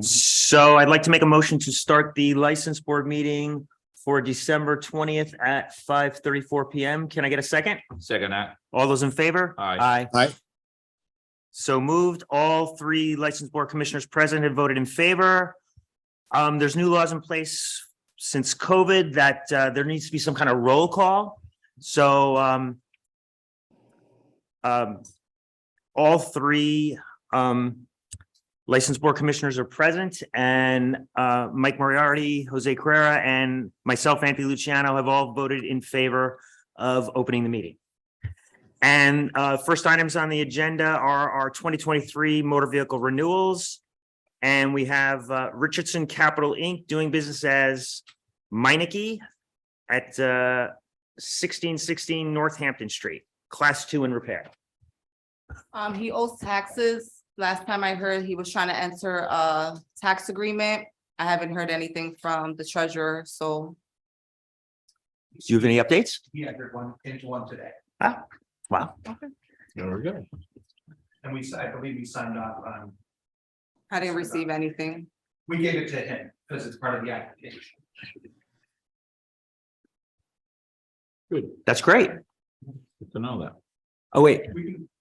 So I'd like to make a motion to start the license board meeting for December 20th at 5:34 PM. Can I get a second? Second that. All those in favor? Aye. Aye. So moved. All three license board commissioners present have voted in favor. There's new laws in place since COVID that there needs to be some kind of roll call. So all three license board commissioners are present, and Mike Moriarty, Jose Carrera, and myself, Anthony Luciano, have all voted in favor of opening the meeting. And first items on the agenda are our 2023 motor vehicle renewals. And we have Richardson Capital Inc. doing business as Meineke at 1616 Northampton Street, Class 2 in repair. He owes taxes. Last time I heard, he was trying to enter a tax agreement. I haven't heard anything from the treasurer, so. Do you have any updates? He entered one into one today, Ah, wow. There we go. and I believe we signed off on, I didn't receive anything. we gave it to him because it's part of the application. Good. That's great. Good to know that. Oh, wait.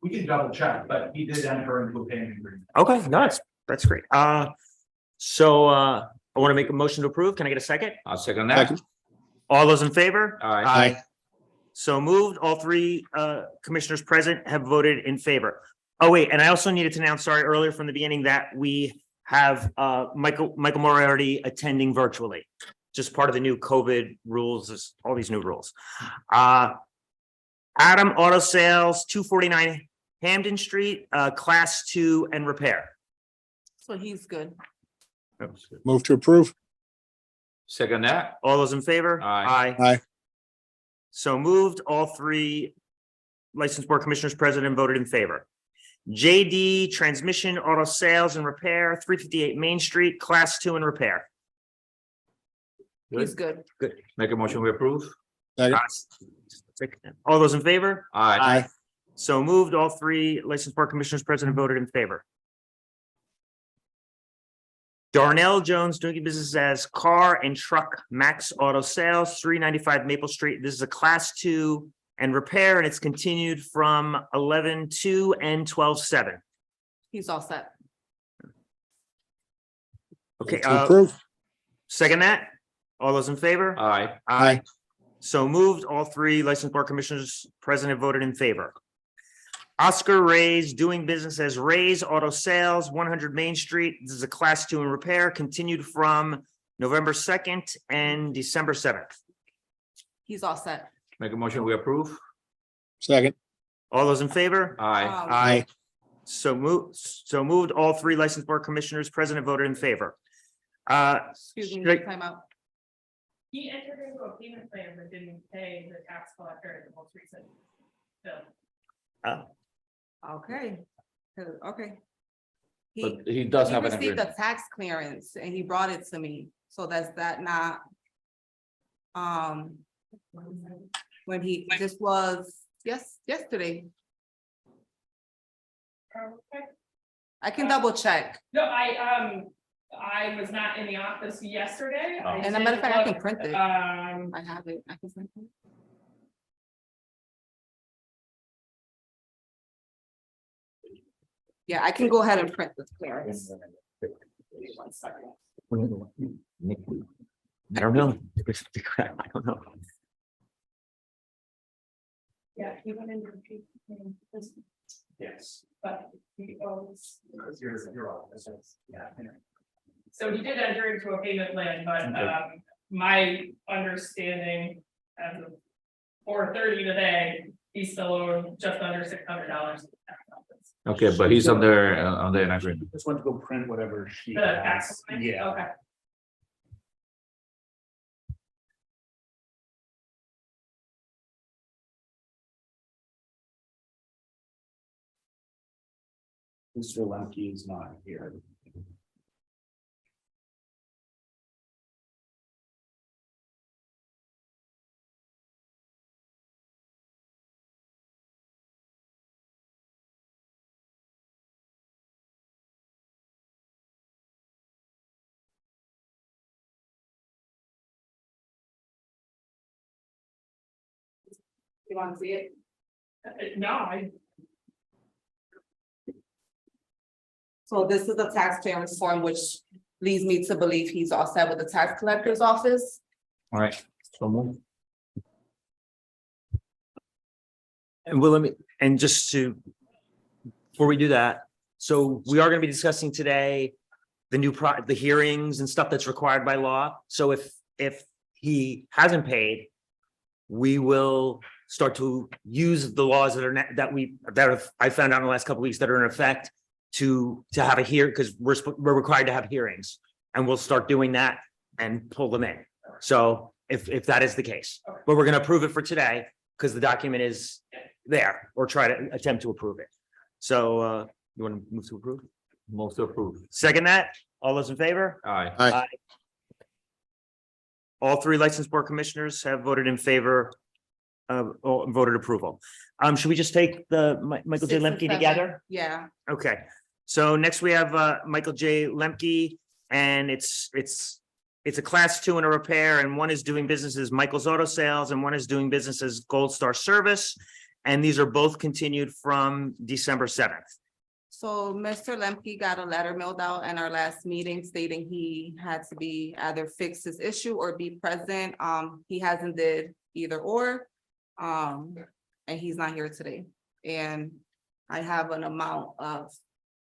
We can double check, but he did enter into a payment agreement. Okay, no, that's great. So I want to make a motion to approve. Can I get a second? I'll second that. All those in favor? Aye. So moved. All three commissioners present have voted in favor. Oh, wait, and I also needed to announce, sorry, earlier from the beginning that we have Michael Moriarty attending virtually. Just part of the new COVID rules, all these new rules. Adam Auto Sales, 249 Hampden Street, Class 2 and repair. So he's good. Move to approve. Second that. All those in favor? Aye. Aye. So moved. All three license board commissioners present and voted in favor. JD Transmission Auto Sales and Repair, 358 Main Street, Class 2 and repair. He's good. Make a motion, we approve. Second. All those in favor? Aye. So moved. All three license board commissioners present and voted in favor. Darnell Jones doing business as Car and Truck Max Auto Sales, 395 Maple Street. This is a Class 2 and repair, and it's continued from 11/2 and 12/7. He's all set. Okay, Move to approve. second that. All those in favor? Aye. Aye. So moved. All three license board commissioners present have voted in favor. Oscar Reyes doing business as Reyes Auto Sales, 100 Main Street. This is a Class 2 and repair, continued from November 2nd and December 7th. He's all set. Make a motion, we approve. Second. All those in favor? Aye. Aye. So moved. All three license board commissioners present have voted in favor. Excuse me, Straight- time out. He entered into a payment plan but didn't pay the tax collector at the most recent bill. Okay. Okay. But he does He have an received a agreement. tax clearance and he brought it to me. So that's that not. When this was yesterday. Okay. I can double check. No, I was not in the office yesterday. I And a matter of fact, I can did print it. look, I have it. I can send it. Yeah, I can go ahead and print this clearance. One second. I don't know. I don't know. Yeah, he went into this, Yes. but he owes. You're on. Yeah. So he did enter into a payment plan, but my understanding as of 4:30 today, he's still owed just under $600. Okay, but he's under an agreement. Just went to go print whatever she The has. tax. plan? Yeah. Okay. Mr. Lempke is not here. You want to see it? No, I, So this is the taxpayer form, which leads me to believe he's all set with the tax collector's office. All right, so move. And will, let me, and just to, before we do that, so we are gonna be discussing today the hearings and stuff that's required by law. So if he hasn't paid, we will start to use the laws that are, I found out in the last couple of weeks that are in effect to have a hear, because we're required to have hearings, and we'll start doing that and pull them in. So if that is the case, but we're gonna approve it for today, because the document is there, or try to attempt to approve it. So, you want to move to approve? Move to approve. Second that, all those in favor? Aye. Aye. All three licensed board commissioners have voted in favor or voted approval. Should we just take Michael J. 6 and Lempke 7. together? Yeah, Okay, so next we have Michael J. Lempke, and it's a class 2 in a repair, and one is doing business as Michael's Auto Sales, and one is doing business as Gold Star Service. And these are both continued from December 7th. so Mr. Lemke got a letter mailed out in our last meeting stating he had to be either fix his issue or be present. He hasn't did either or. And he's not here today. And I have an amount of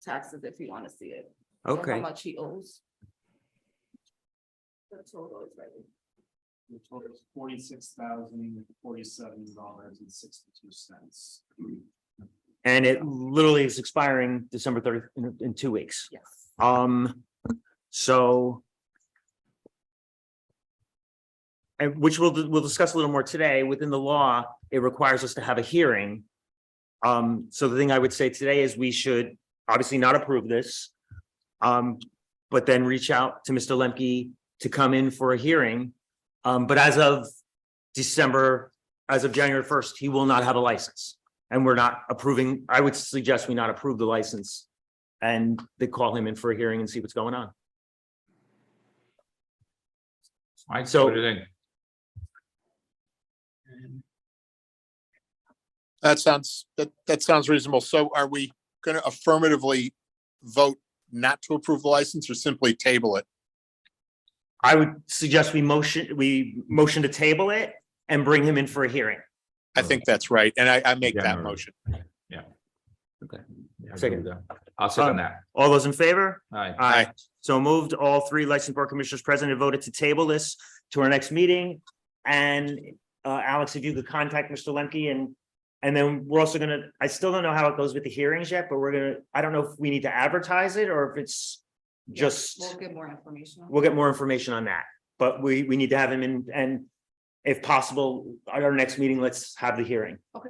taxes if you want to see it. or How Okay, much he owes. The total is right. The total is $46,047.62. and it literally is expiring December 30th in 2 weeks. Yes. So. And which we'll discuss a little more today. Within the law, it requires us to have a hearing. So the thing I would say today is we should obviously not approve this. But then reach out to Mr. Lemke to come in for a hearing. But as of January 1st, he will not have a license. And we're not approving, I would suggest we not approve the license. And they call him in for a hearing and see what's going on. Mike, So- what do you think? That sounds reasonable. So are we going to affirmatively vote not to approve the license or simply table it? I would suggest we motion to table it and bring him in for a hearing. I think that's right. And I make that January. motion. Yeah, I Second. agree with that. I'll second that. All those in favor? Aye. Aye. So moved. All three licensed board commissioners present have voted to table this to our next meeting. And Alex, if you could contact Mr. Lemke and then we're also gonna, I still don't know how it goes with the hearings yet, but I don't know if we need to advertise it or if it's just, We'll get more information. we'll get more information on that. But we need to have him in, and if possible, at our next meeting, let's have the hearing. Okay.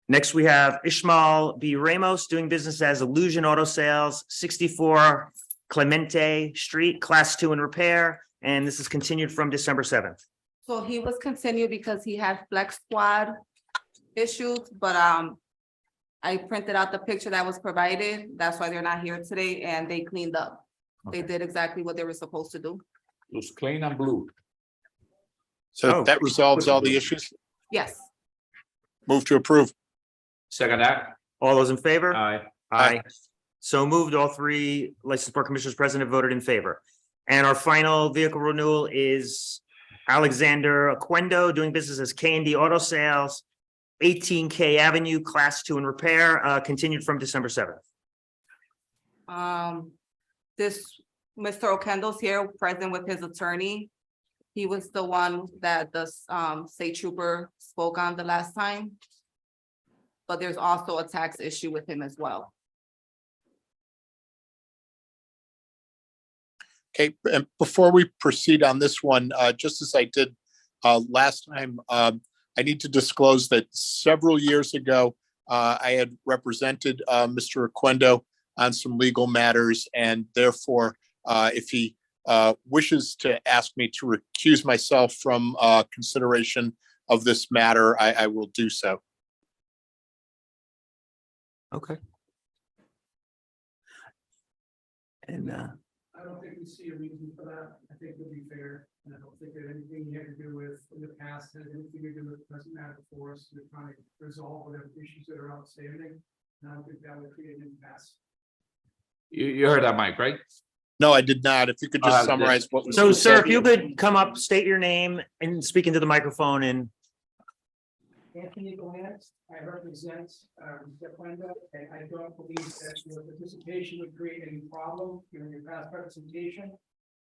Next, we have Ismael B. Ramos doing business as Illusion Auto Sales, 64 Clemente Street, Class 2 in repair, and this is continued from December 7th. So he was continued because he had Flex Squad issues, but I printed out the picture that was provided. That's why they're not here today, and they cleaned up. They Okay. did exactly what they were supposed to do. Looks clean and blue. So Oh. that resolves all the issues. Yes. Move to approve. Second that. All those in favor? Aye. Aye. So moved. All three licensed board commissioners present have voted in favor. And our final vehicle renewal is Alexander Oquendo doing business as K&D Auto Sales, 18K Avenue, Class 2 in repair, continued from December 7th. This, Mr. Oquendo's here, present with his attorney. He was the one that the state trooper spoke on the last time. But there's also a tax issue with him as well. Okay, and before we proceed on this one, just as I did last time, I need to disclose that several years ago, I had represented Mr. Oquendo on some legal matters, and therefore, if he wishes to ask me to recuse myself from consideration of this matter, I will do so. Okay. And I don't think we see a reason for that. I think it'll be fair, and I don't think that anything you had to do with in the past has anything to do with the present matter before us. We're trying to resolve whatever issues that are outstanding. And I don't think that would create an impasse. You heard that, Mike, right? No, I did not. If you could just Uh, summarize what was. So, just sir, said. if you could come up, state your name and speak into the microphone and Anthony Clemente, I represent Oquendo, and I don't believe that your participation would create any problem during your past presentation.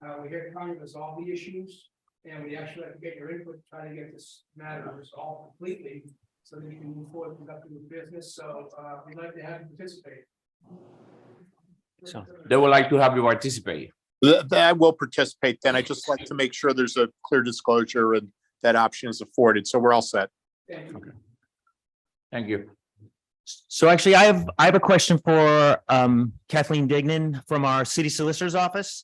We're here to try to resolve the issues, and we actually like to get your input, try to get this matter resolved completely, so that you can move forward conducting the business. So we'd like to have you participate. So, They would like to have you participate. I will participate then. I just like to make sure there's a clear disclosure and that option is afforded. So we're all set. Thank you. Thank you. so actually I have a question for Kathleen Dignan from our city solicitor's office.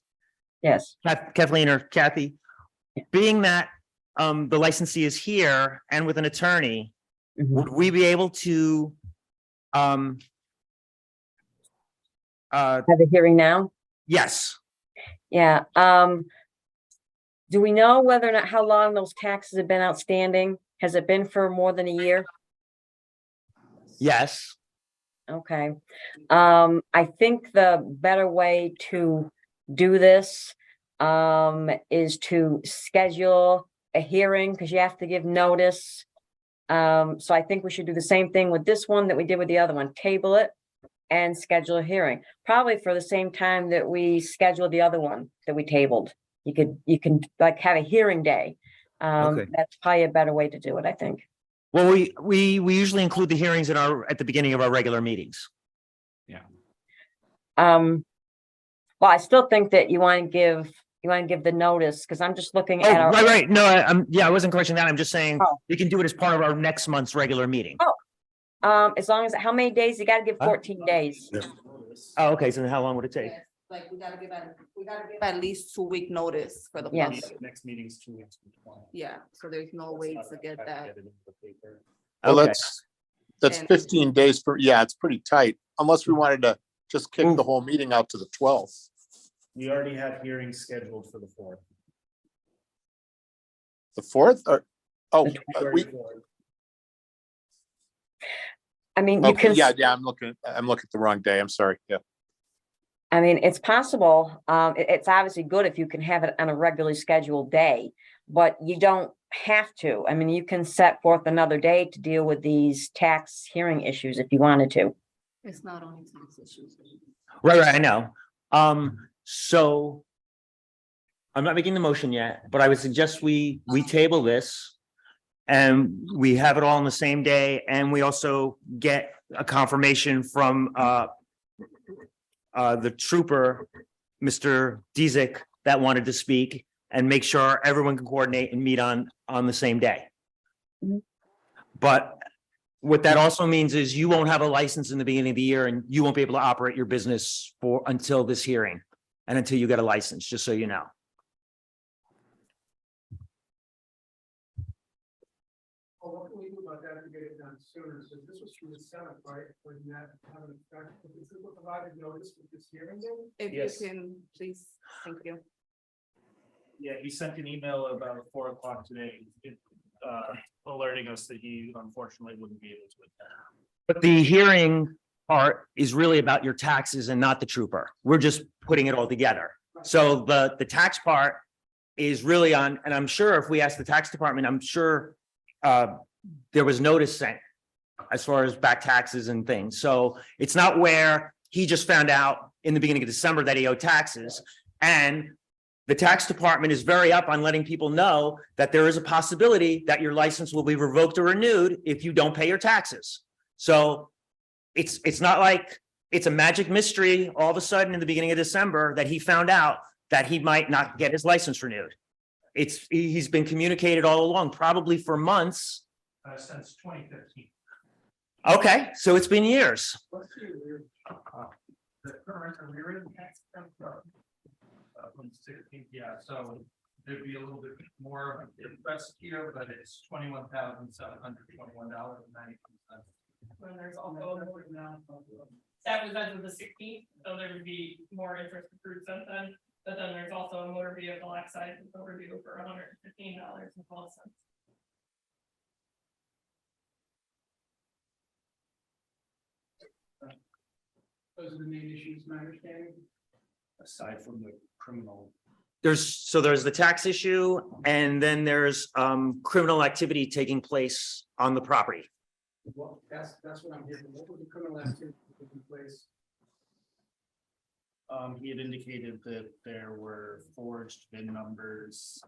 Yes, Kathleen or Kathy, being that the licensee is here and with an attorney, mhm. would we be able to Have a hearing now? yes, Yeah, do we know whether or not, how long those taxes have been outstanding? Has it been for more than a year? yes, Okay. I think the better way to do this is to schedule a hearing, because you have to give notice. So I think we should do the same thing with this one that we did with the other one, table it and schedule a hearing, probably for the same time that we scheduled the other one that we tabled. You can like have a hearing day. Okay. That's probably a better way to do it, I think. well, we usually include the hearings at the beginning of our regular meetings. Well, I still think that you want to give the notice, because I'm just looking Oh, at our. right, no, I wasn't questioning that, I'm just saying, Oh. we can do it as part of our next month's regular meeting. As long as, how many days? You gotta give Huh? 14 days. Oh, okay, so then how long would it take? Yes, like, we gotta give at least 2-week notice for the Yes. public. Next meeting's 2 weeks. Yeah, so there's no way to get that. Well, Okay. that's And- 15 days for, yeah, it's pretty tight, unless we wanted to just kick Ooh. the whole meeting out to the 12th. We already have hearings scheduled for the 4th. The 4th or, oh, I mean, you okay, can. yeah, I'm looking at the wrong day. I'm sorry. Yeah. I mean, it's possible. It's obviously good if you can have it on a regularly scheduled day, but you don't have to. I mean, you can set forth another day to deal with these tax hearing issues if you wanted to. It's not only tax issues. Right, I know. So I'm not making the motion yet, but I would suggest we table this and we have it all on the same day, and we also get a confirmation from the trooper, Mr. Dezek, that wanted to speak, and make sure everyone can coordinate and meet on the same day. Mhm. But what that also means is you won't have a license in the beginning of the year, and you won't be able to operate your business until this hearing and until you get a license, just so you know. Well, what can we do about that to get it done sooner? So this was through the 7th, right? Wouldn't that have an effect? If we provided notice with this hearing day? If Yes. you can, please, thank you. Yeah, he sent an email about 4 o'clock today, alerting us that he unfortunately wouldn't be able to attend. But the hearing part is really about your taxes and not the trooper. We're just putting it all together. So the tax part is really on, and I'm sure if we ask the tax department, I'm sure there was notice sent as far as back taxes and things. So it's not where he just found out in the beginning of December that he owed taxes. And the tax department is very up on letting people know that there is a possibility that your license will be revoked or renewed if you don't pay your taxes. So it's not like it's a magic mystery all of a sudden in the beginning of December that he found out that he might not get his license renewed. He's been communicated all along, probably for months. Since 2015. Okay, so it's been years. What's the current arrears tax? From 16th, yeah, so there'd be a little bit more interest here, but it's $21,721.92. When there's also, that was as of the 16th, so there would be more interest accrued since then. But then there's also a motor vehicle excise that's overdue for $115.12. Those are the main issues, my understanding. Aside from the criminal. There's the tax issue and then there's criminal activity taking place on the property. Well, that's what I'm hearing. What was the criminal activity taking place? He had indicated that there were forged VIN numbers.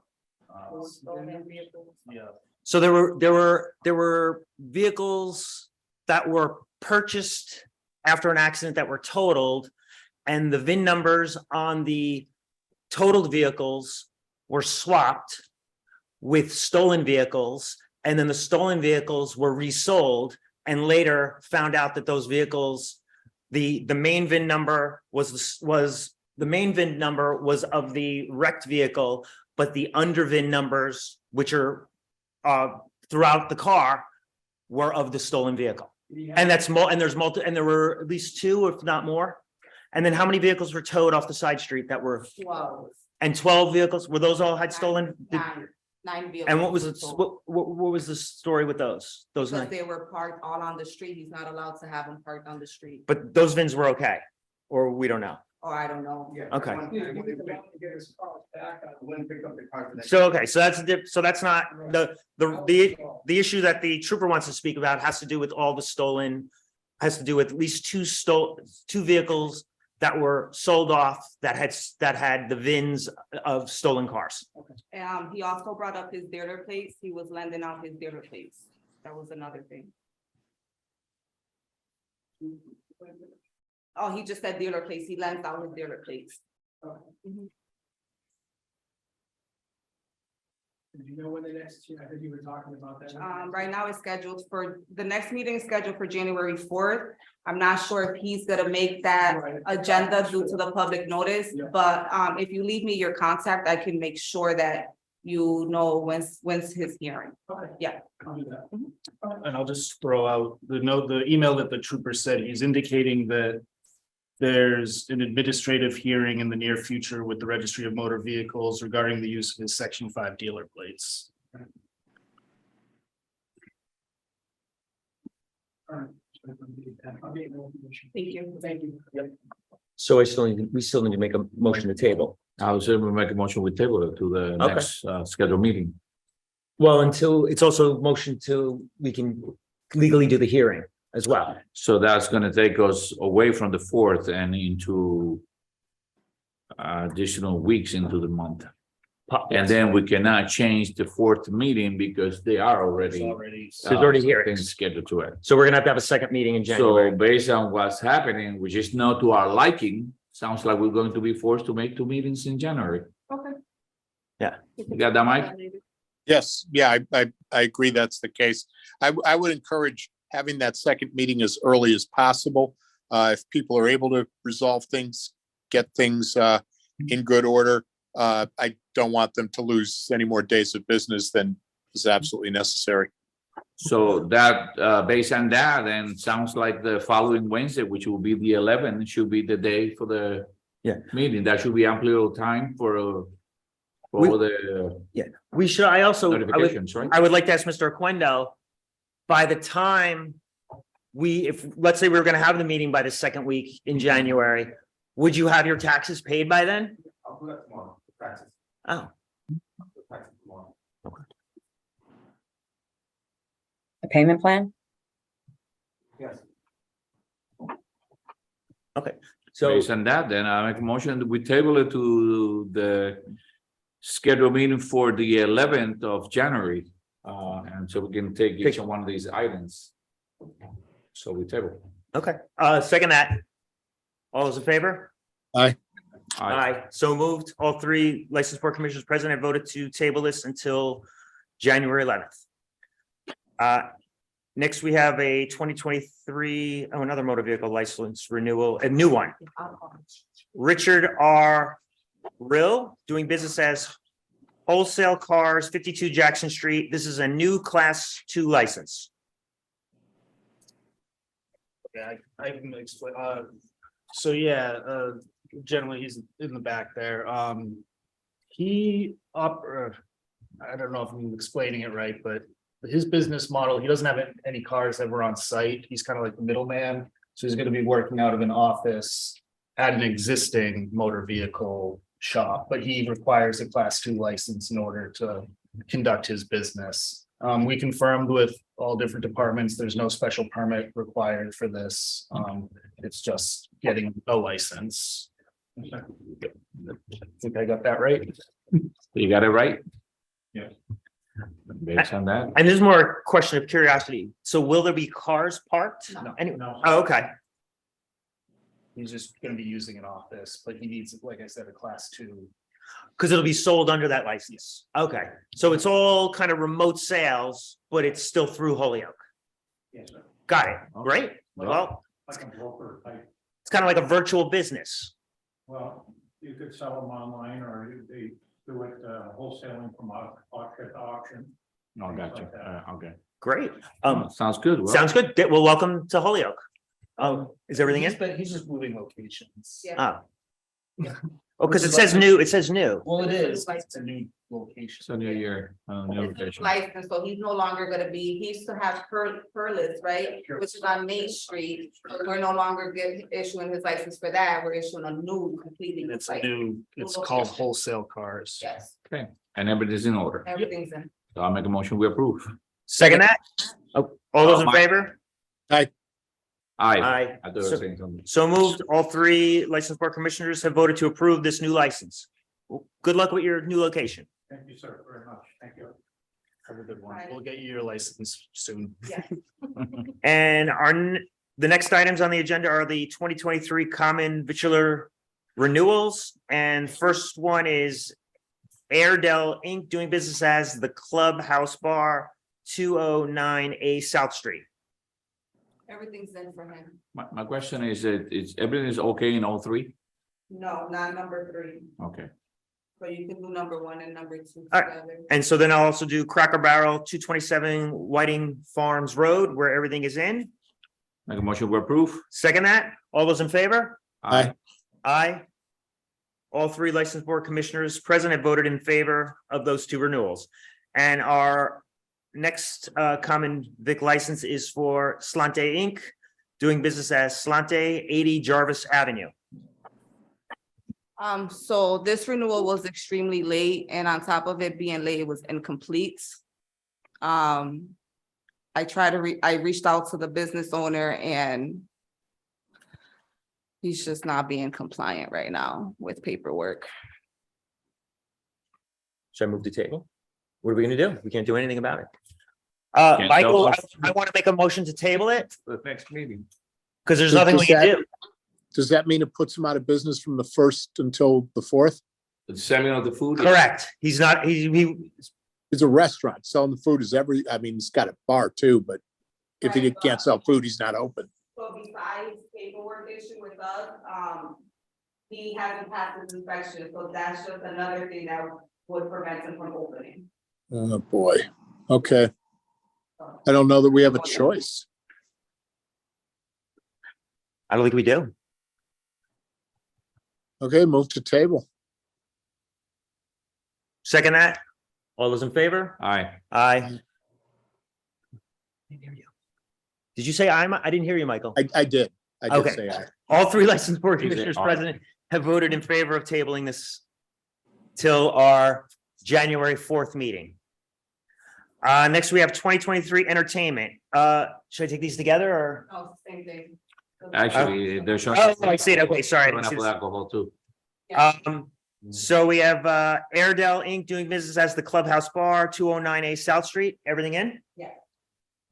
Yeah, So there were vehicles that were purchased after an accident that were totaled. And the VIN numbers on the totaled vehicles were swapped with stolen vehicles. And then the stolen vehicles were resold and later found out that those vehicles, the main VIN number was the main VIN number was of the wrecked vehicle, but the under VIN numbers, which are throughout the car, were of the stolen vehicle. And that's and there were at least two, if not more. And then how many vehicles were towed off the side street that were, 12. and 12 vehicles, were those all had stolen? Nine vehicles. And what was it, total. what was the story with those Because nine? they were parked all on the street. He's not allowed to have them parked on the street. But those VINs were okay, or we don't know? Or I don't know. Okay. Get his car back, when pick up the car for that. So, okay, so that's not, the issue that the trooper wants to speak about has to do with all the stolen, has to do with at least two vehicles that were sold off that had the VINs of stolen cars. He also brought up his dealer plates. He was lending out his dealer plates. That was another thing. Oh, he just said dealer plates. He lends out his dealer plates. Mhm. Do you know when the next, I think you were talking about that. Right now it's scheduled for, the next meeting is scheduled for January 4th. I'm not sure if he's gonna make that Right. agenda due to the public notice, Yeah. but if you leave me your contact, I can make sure that you know when's his hearing. Okay. Yeah. I'll do that. and I'll just throw out the email that the trooper said, he's indicating that there's an administrative hearing in the near future with the Registry of Motor Vehicles regarding the use of his Section 5 dealer plates. All right. I'll get more information. Thank you. Thank you. So we still need to make a motion to table. I would say we make a motion with table it to the Okay. next scheduled meeting. Well, until, it's also motion to, we can legally do the hearing as well. So that's gonna take us away from the 4th and into additional weeks into the month. And then we cannot change the 4th meeting because they are There's already already. There's already things hearings. scheduled to it. So we're gonna have to have a second meeting in So January. based on what's happening, which is not to our liking, sounds like we're going to be forced to make 2 meetings in January. Okay. Yeah. You got that, Mike? Yes, yeah, I agree that's the case. I would encourage having that second meeting as early as possible. If people are able to resolve things, get things in good order. I don't want them to lose any more days of business than is absolutely necessary. So that, based on that, then sounds like the following Wednesday, which will be the 11th, should be the day for the meeting. That should be ample time for the We should, notifications, right? I would like to ask Mr. Oquendo, by the time let's say we were gonna have the meeting by the second week in January, would you have your taxes paid by then? I'll do that tomorrow, practice. Oh, Practice tomorrow. A payment plan? Yes. so, Based on that, then I make a motion that we table it to the scheduled meeting for the 11th of January. And so we can take each one of these items. So we table. okay, second that. All those in favor? Aye. Aye, so moved. All three licensed board commissioners present have voted to table this until January 11th. Next, we have a 2023, another motor vehicle license renewal, a new one. Richard R. Rill, doing business as Wholesale Cars, 52 Jackson Street. This is a new class 2 license. Yeah, I can explain, so yeah, Generally, he's in the back there. I don't know if I'm explaining it right, but his business model, he doesn't have any cars ever on site. He's kind of like the middleman. So he's gonna be working out of an office at an existing motor vehicle shop, but he requires a class 2 license in order to conduct his business. We confirmed with all different departments, there's no special permit required for this. It's just getting a license. I think I got that right. You got it right? Yeah. Based on that, And this is more a question of curiosity. So will there be cars parked? No. No. Oh, okay. He's just gonna be using an office, but he needs, like I said, a class 2. Because it'll be sold under that license. Okay, so it's all kind of remote sales, but it's still through Holyoke. Yes, sir. Got it. Great. Well, Like a broker type. it's kind of like a virtual business. Well, you could sell them online or they do it wholesaling from auction to auction. no, Things gotcha, like that. okay. Great. Sounds good. Well, Sounds good. Well, welcome to Holyoke. Is everything in? He's just moving locations. Yeah. Oh, because it says new, it says new. Well, it is. It's a new location. it's a new year, new It's his location. license, so he's no longer gonna be, he used to have Perlis, right, which is on Main Street. But we're no longer issuing his license for that, we're issuing a new completely. And it's like, new, it's called wholesale cars. Yes, Okay, and everything's in order. everything's in. So I'll make a motion, we approve. Second that? Oh, all those in favor? Aye. Aye. I thought you were saying something. So moved. All 3 license board commissioners have voted to approve this new license. Well, good luck with your new location. Thank you, sir, very much. Thank you. Have a good one. We'll get you your license soon. Yeah. And the next items on the agenda are the 2023 common vitular renewals. And first one is Airedale Inc. doing business as the Clubhouse Bar, 209A South Street. Everything's in for him. My question is that everything is okay in all 3? No, not number 3, Okay, but you can do number 1 and number 2 All right. together. And so then I'll also do Cracker Barrel, 227 Whiting Farms Road, where everything is in. make a motion, we approve. Second that, all those in favor? Aye. Aye. All 3 license board commissioners present have voted in favor of those 2 renewals. And our next common vic license is for Slante Inc., doing business as Slante, 80 Jarvis Avenue. So this renewal was extremely late, and on top of it being late, it was incomplete. I reached out to the business owner and he's just not being compliant right now with paperwork. Should I move the table? What are we gonna do? We can't do anything about it. Can't Michael, tell us. I want to make a motion to table it The next meeting. because there's Does nothing we can that- do. Does that mean it puts him out of business from the 1st until the 4th? The selling of the food. Correct. He's not, he, It's a restaurant. Selling the food is he's got a bar too, but if he can't sell food, he's not open. So besides paperwork issue with us, he hasn't passed his inspection, so that's just another thing that would prevent him from opening. Oh, boy. Okay. I don't know that we have a choice. I don't think we do. Okay, move to table. Second that, all those in favor? Aye, Aye. Did you say aye? I didn't hear you, Michael. I did. I did Okay. say aye. All 3 license board Is it commissioners aye? present have voted in favor of tabling this till our January 4th meeting. Next we have 2023 entertainment. Should I take these together or? Oh, same thing. actually, they're showing. Oh, I see it. Okay, sorry. I didn't see Pineapple this. alcohol too. So we have Airedale Inc. doing business as the Clubhouse Bar, 209A South Street. Everything in?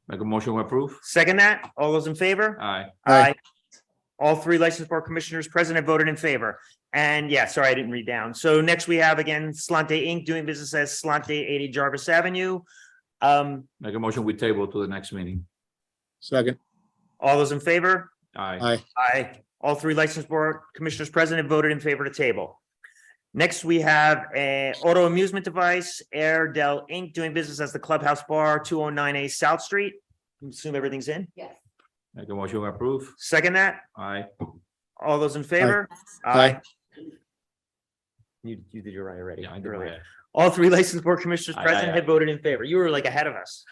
Make a motion, we approve. Second that, all those in favor? Aye, Aye. All 3 license board commissioners present have voted in favor. And yeah, sorry, I didn't read down. So next we have again Slante Inc. doing business as Slante, 80 Jarvis Avenue. make a motion, we table to the next meeting. Second. All those in favor? Aye, Aye. Aye. All 3 license board commissioners present have voted in favor to table. Next, we have a auto amusement device, Airedale Inc. doing business as the Clubhouse Bar, 209A South Street. Assume everything's in. Yes. make a motion, we approve. Second that, Aye, All those in favor? Aye. You did your right already. Yeah, I did Earlier. that. All three licensed board commissioners Aye, present aye, had aye. voted in favor. You were like ahead of us.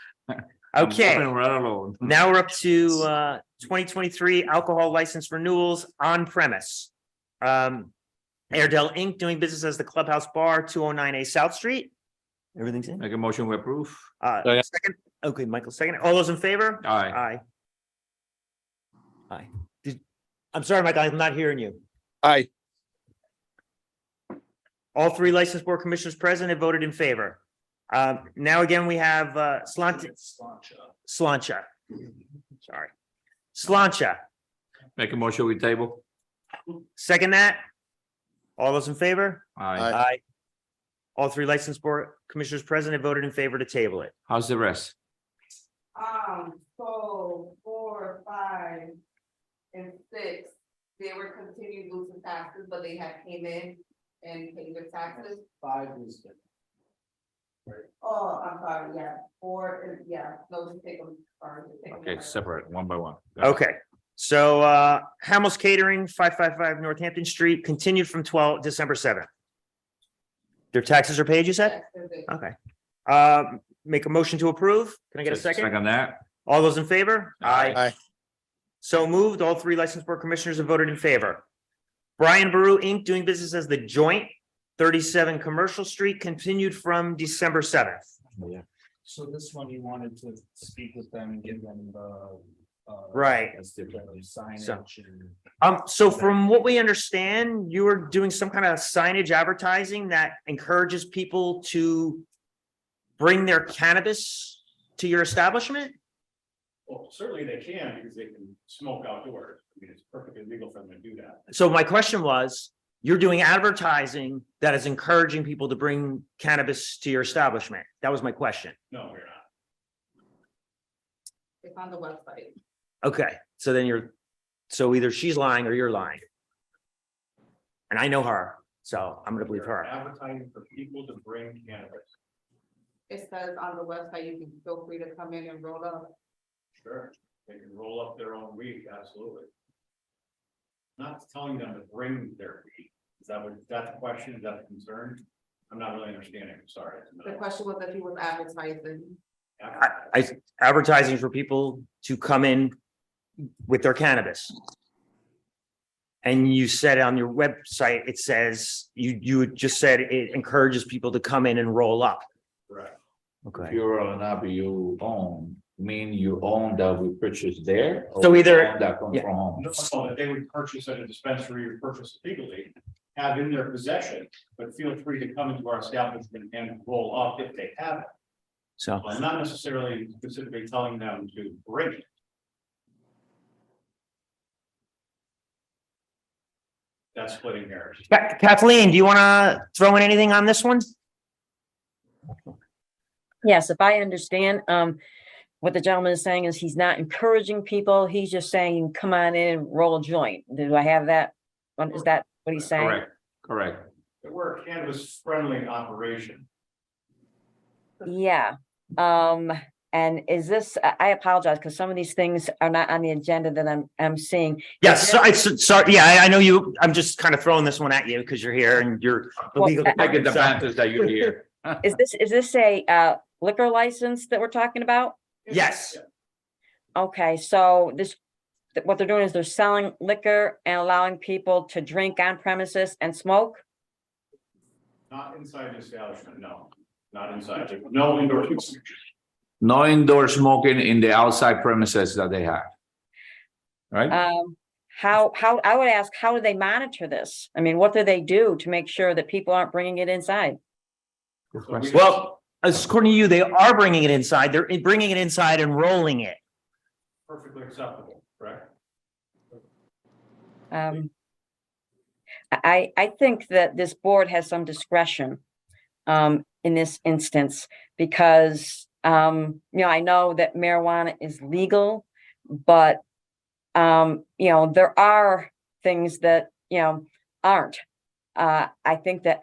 I'm Okay, moving right along. now we're up to 2023 alcohol license renewals on premise. Airedale Inc. doing business as the Clubhouse Bar, 209A South Street. Everything's in. Make a motion to approve. Second. Okay, Michael, second. All those in favor? Aye. Aye. Aye. I'm sorry, Michael, I'm not hearing you. Aye. All three licensed board commissioners present have voted in favor. Now again, we have Slancha. Sorry. Slancha, Make a motion we table. second that. All those in favor? Aye. Aye. All three licensed board commissioners present have voted in favor to table it. How's the rest? So 4, 5, and 6, they were continued losing taxes, but they had came in and paid their taxes. 5 is good. Oh, I'm sorry, yeah, 4, yeah, no, just take them, sorry. just take them Okay, first. separate, one by one. Okay, so Hamels Catering, 555 Northampton Street, continued from December 7th. Their taxes are paid, you said? Yes, they're good. Okay. Make a motion to approve. Can I get a second? Second that. All those in favor? Aye. Aye. So moved. All three licensed board commissioners have voted in favor. Brian Baru Inc. doing business as the Joint, 37 Commercial Street, continued from December 7th. So this one, you wanted to speak with them and give them the. Right. Signage and. So from what we understand, you were doing some kind of signage advertising that encourages people to bring their cannabis to your establishment? Well, certainly they can because they can smoke outdoors. I mean, it's perfectly legal for them to do that. So my question was, you're doing advertising that is encouraging people to bring cannabis to your establishment. That was my question. No, we're not. It's on the website. Okay, so then so either she's lying or you're lying. And I know her, so I'm gonna believe her. Advertising for people to bring cannabis. It says on the website, you can feel free to come in and roll up. Sure, they can roll up their own weed, absolutely. Not telling them to bring their weed. Is that the question? Is that the concern? I'm not really understanding. I'm sorry. The question was if he was advertising. I advertising for people to come in with their cannabis. And you said on your website, it says, you had just said it encourages people to come in and roll up. Correct. If Okay. you're on up, you own, mean you own that we purchased there? or So either- you own that comes yeah. from home? No, that they would purchase at a dispensary or purchase legally, have in their possession, but feel free to come into our establishment and roll up if they have it. So, Well, not necessarily specifically telling them to bring it. That's splitting hairs. Kathleen, do you want to throw in anything on this one? Yes, if I understand, what the gentleman is saying is he's not encouraging people. He's just saying, come on in and roll a joint. Do I have that? Is that what he's saying? Correct. We're a cannabis friendly operation. Yeah, and is this, I apologize, because some of these things are not on the agenda that I'm seeing. Yes, Is so this- I, sorry, yeah, I know you, I'm just kind of throwing this one at you because you're here and you're the Well, legal. I- Take department, so- advantage that you're here. Is this a liquor license that we're talking about? Yes, Okay, so what they're doing is they're selling liquor and allowing people to drink on premises and smoke? Not inside the establishment, no, not inside, no indoor use. No indoor smoking in the outside premises that they have. Right? How, I would ask, how do they monitor this? I mean, what do they do to make sure that people aren't bringing it inside? well, according to you, they are bringing it inside. They're bringing it inside and rolling it. Perfectly acceptable, correct? I think that this board has some discretion in this instance because, I know that marijuana is legal, but, there are things that, aren't. I think that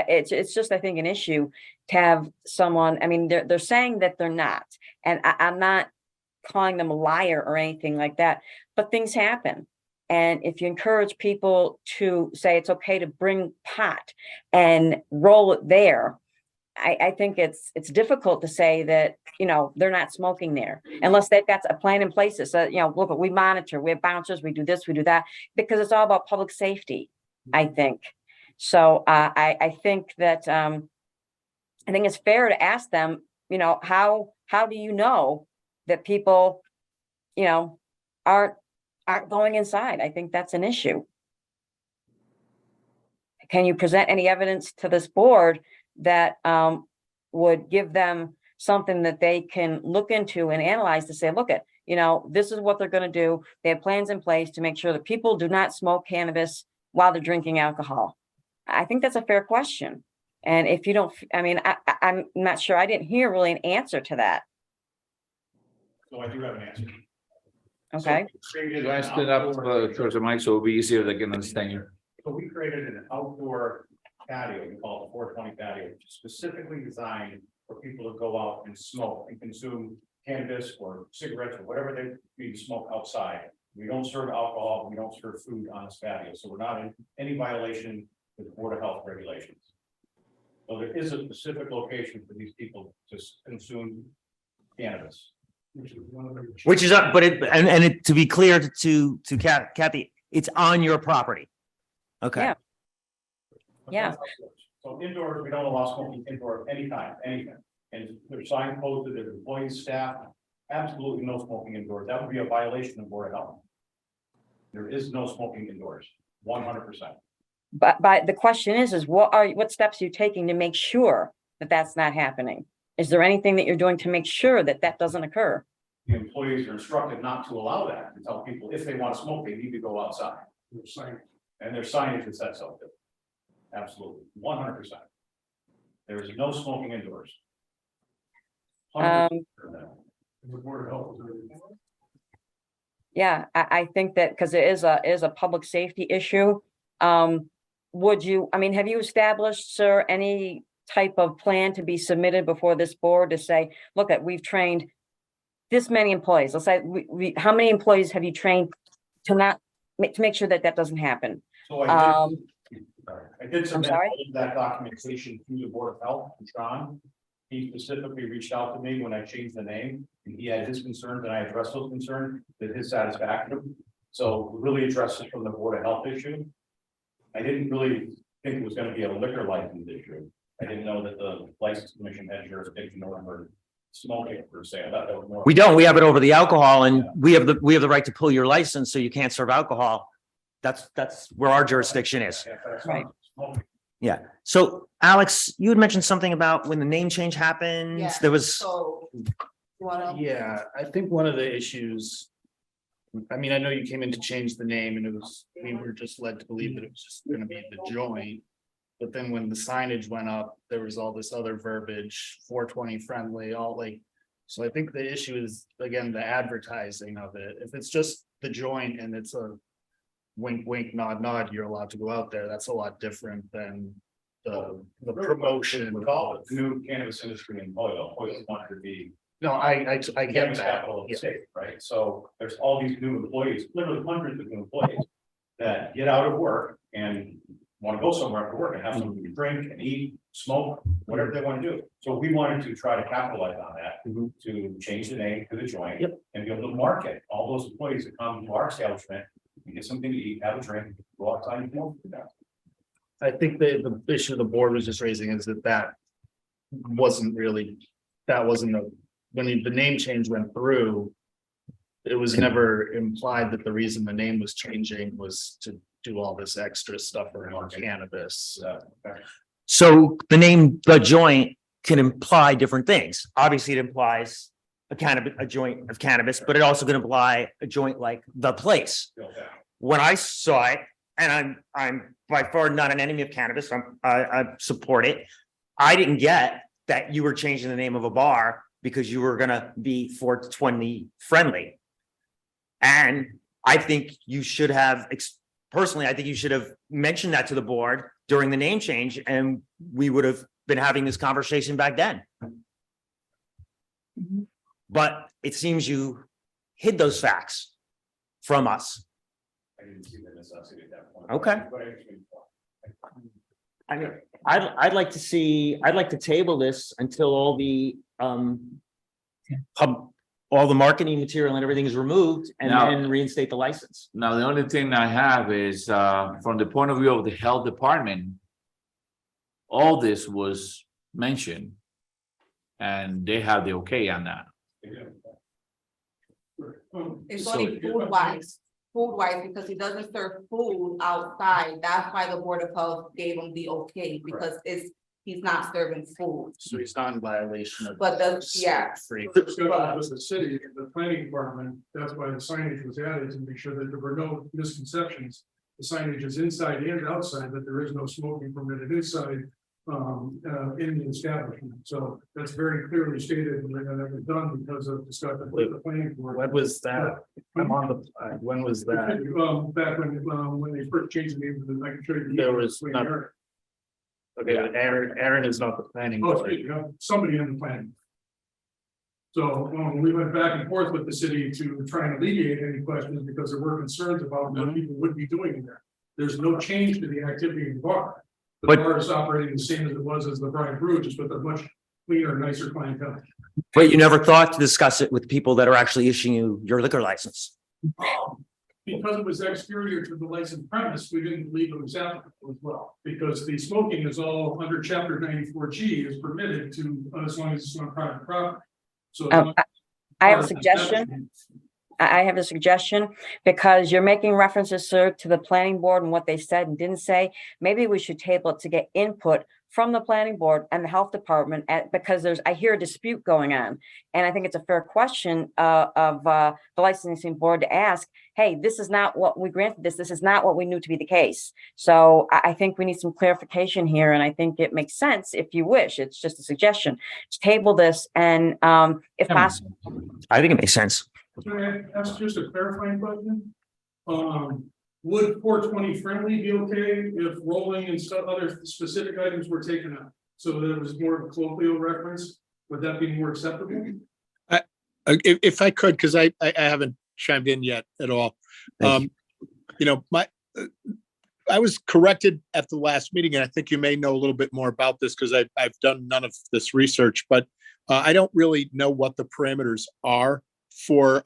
it's just, I think, an issue to have someone, I mean, they're saying that they're not, and I'm not calling them a liar or anything like that, but things happen. And if you encourage people to say it's okay to bring pot and roll it there, I think it's difficult to say that, you know, they're not smoking there unless they've got a plan in place that says, you know, look, we monitor, we have bouncers, we do this, we do that, because it's all about public safety, I think. So I think that I think it's fair to ask them, you know, how do you know that people, you know, aren't going inside? I think that's an issue. Can you present any evidence to this board that would give them something that they can look into and analyze to say, look at, you know, this is what they're going to do. They have plans in place to make sure that people do not smoke cannabis while they're drinking alcohol. I think that's a fair question. And if you don't, I mean, I'm not sure. I didn't hear really an answer to that. So I do have an answer. Okay. You guys stood up towards the mic so it'll be easier they can understand you. So we created an outdoor patio, we call it the 420 patio, specifically designed for people to go out and smoke and consume cannabis or cigarettes or whatever they need to smoke outside. We don't serve alcohol, we don't serve food on this patio, so we're not in any violation with the Board of Health regulations. So there is a specific location for these people to consume cannabis. Which is up, but to be clear to Kathy, it's on your property. Okay. Yeah. Yeah. So indoors, we don't allow smoking indoor of any kind, anything. And there's sign posted, there's employees, staff, absolutely no smoking indoors. That would be a violation of Board of Health. There is no smoking indoors, 100%. But the question is what steps are you taking to make sure that that's not happening? Is there anything that you're doing to make sure that that doesn't occur? The employees are instructed not to allow that, to tell people if they want to smoke, they need to go outside. And there's signage that says so. Absolutely, 100%. There is no smoking indoors. 100%. Yeah, I think that because it is a public safety issue. Would you, I mean, have you established, sir, any type of plan to be submitted before this board to say, look, we've trained this many employees? Let's say how many employees have you trained to make sure that that doesn't happen? So I did submit all of that documentation to the Board of Health, to Sean. He specifically reached out to me when I changed the name, and he had his concerns, and I addressed those concerns to his satisfaction. So we really addressed it from the Board of Health issue. I didn't really think it was going to be a liquor license issue. I didn't know that the license commission had jurisdiction over smoking per se. I thought that was more. We don't. We have it over the alcohol, and we have the right to pull your license so you can't serve alcohol. That's where our jurisdiction is. Right. Yeah. So Alex, you had mentioned something about when the name change happened. Yeah. There was. So. You wanna? Yeah, I think one of the issues. I mean, I know you came in to change the name and we were just led to believe that it was just gonna be the joint. But then when the signage went up, there was all this other verbiage, 420 friendly, all like. So I think the issue is, again, the advertising of it. If it's just the joint and it's a wink, wink, nod, nod, you're allowed to go out there. That's a lot different than the promotion. With all the new cannabis industry in Oil wanted to be. No, I get Cannabis that. capital of the state, right? So there's all these new employees, literally hundreds of new employees that get out of work and want to go somewhere after work and have something to drink and eat, smoke, whatever they want to do. So we wanted to try to capitalize on that, to change the name to the joint. And be able to market all those employees that come to our establishment and get something to eat, have a drink, go outside and smoke. I think the issue the board was just raising is that wasn't when the name change went through. It was never implied that the reason the name was changing was to do all this extra stuff around cannabis. So the name The Joint can imply different things. Obviously, it implies a joint of cannabis, but it also can imply a joint like The Place. When I saw it, and I'm by far not an enemy of cannabis, I support it. I didn't get that you were changing the name of a bar because you were gonna be 420 friendly. And I think you should have, personally, I think you should have mentioned that to the board during the name change, and we would have been having this conversation back then. But it seems you hid those facts from us. I didn't see the necessity at that point. Okay. But I understand. I mean, I'd like to see, I'd like to table this until all the, all the marketing material and everything is removed and Now- then reinstate the license. Now, the only thing I have is, from the point of view of the health department, all this was mentioned. And they have the okay on that. It's So- only food wise, because he doesn't serve food outside. That's why the Board of Health gave him the okay, because he's not serving food. So he's not in violation of. But yeah. Free. Discussion with the city, the planning department, that's why the signage was added to make sure that there were no misconceptions. The signage is inside and outside, that there is no smoking permitted inside, in the establishment. So that's very clearly stated, and that was done because of discussion with the planning board. When was that? I'm on the, when was that? Back when they first changed the name, I can show you. There was not- Okay, Aaron is not the planning Oh, board. excuse me, somebody in the planning. So, we went back and forth with the city to try and alleviate any questions because there were concerns about what people would be doing in there. There's no change to the activity in the bar. The But- bar is operating the same as it was as the Bride Brew, just with a much cleaner, nicer clientele. But you never thought to discuss it with people that are actually issuing you your liquor license. Because it was exterior to the licensed premise, we didn't believe it was applicable as well, because the smoking is all under chapter 94G is permitted to, as long as it's on private property. So. I have a suggestion. I have a suggestion, because you're making references, sir, to the planning board and what they said and didn't say. Maybe we should table it to get input from the planning board and the health department, because I hear a dispute going on. And I think it's a fair question of the licensing board to ask, hey, this is not what we granted this is not what we knew to be the case. So I think we need some clarification here, and I think it makes sense if you wish. It's just a suggestion to table this, and if possible. I think it makes sense. Can I ask just a clarifying question? Would 420 friendly be okay if rolling and stuff, other specific items were taken out? So there was more of a colloquial reference, would that be more acceptable? If I could, because I haven't chimed in yet at all. Thank You know, I was corrected at the last meeting, and I think you may know a little bit more about this because I've done none of this research, but I don't really know what the parameters are for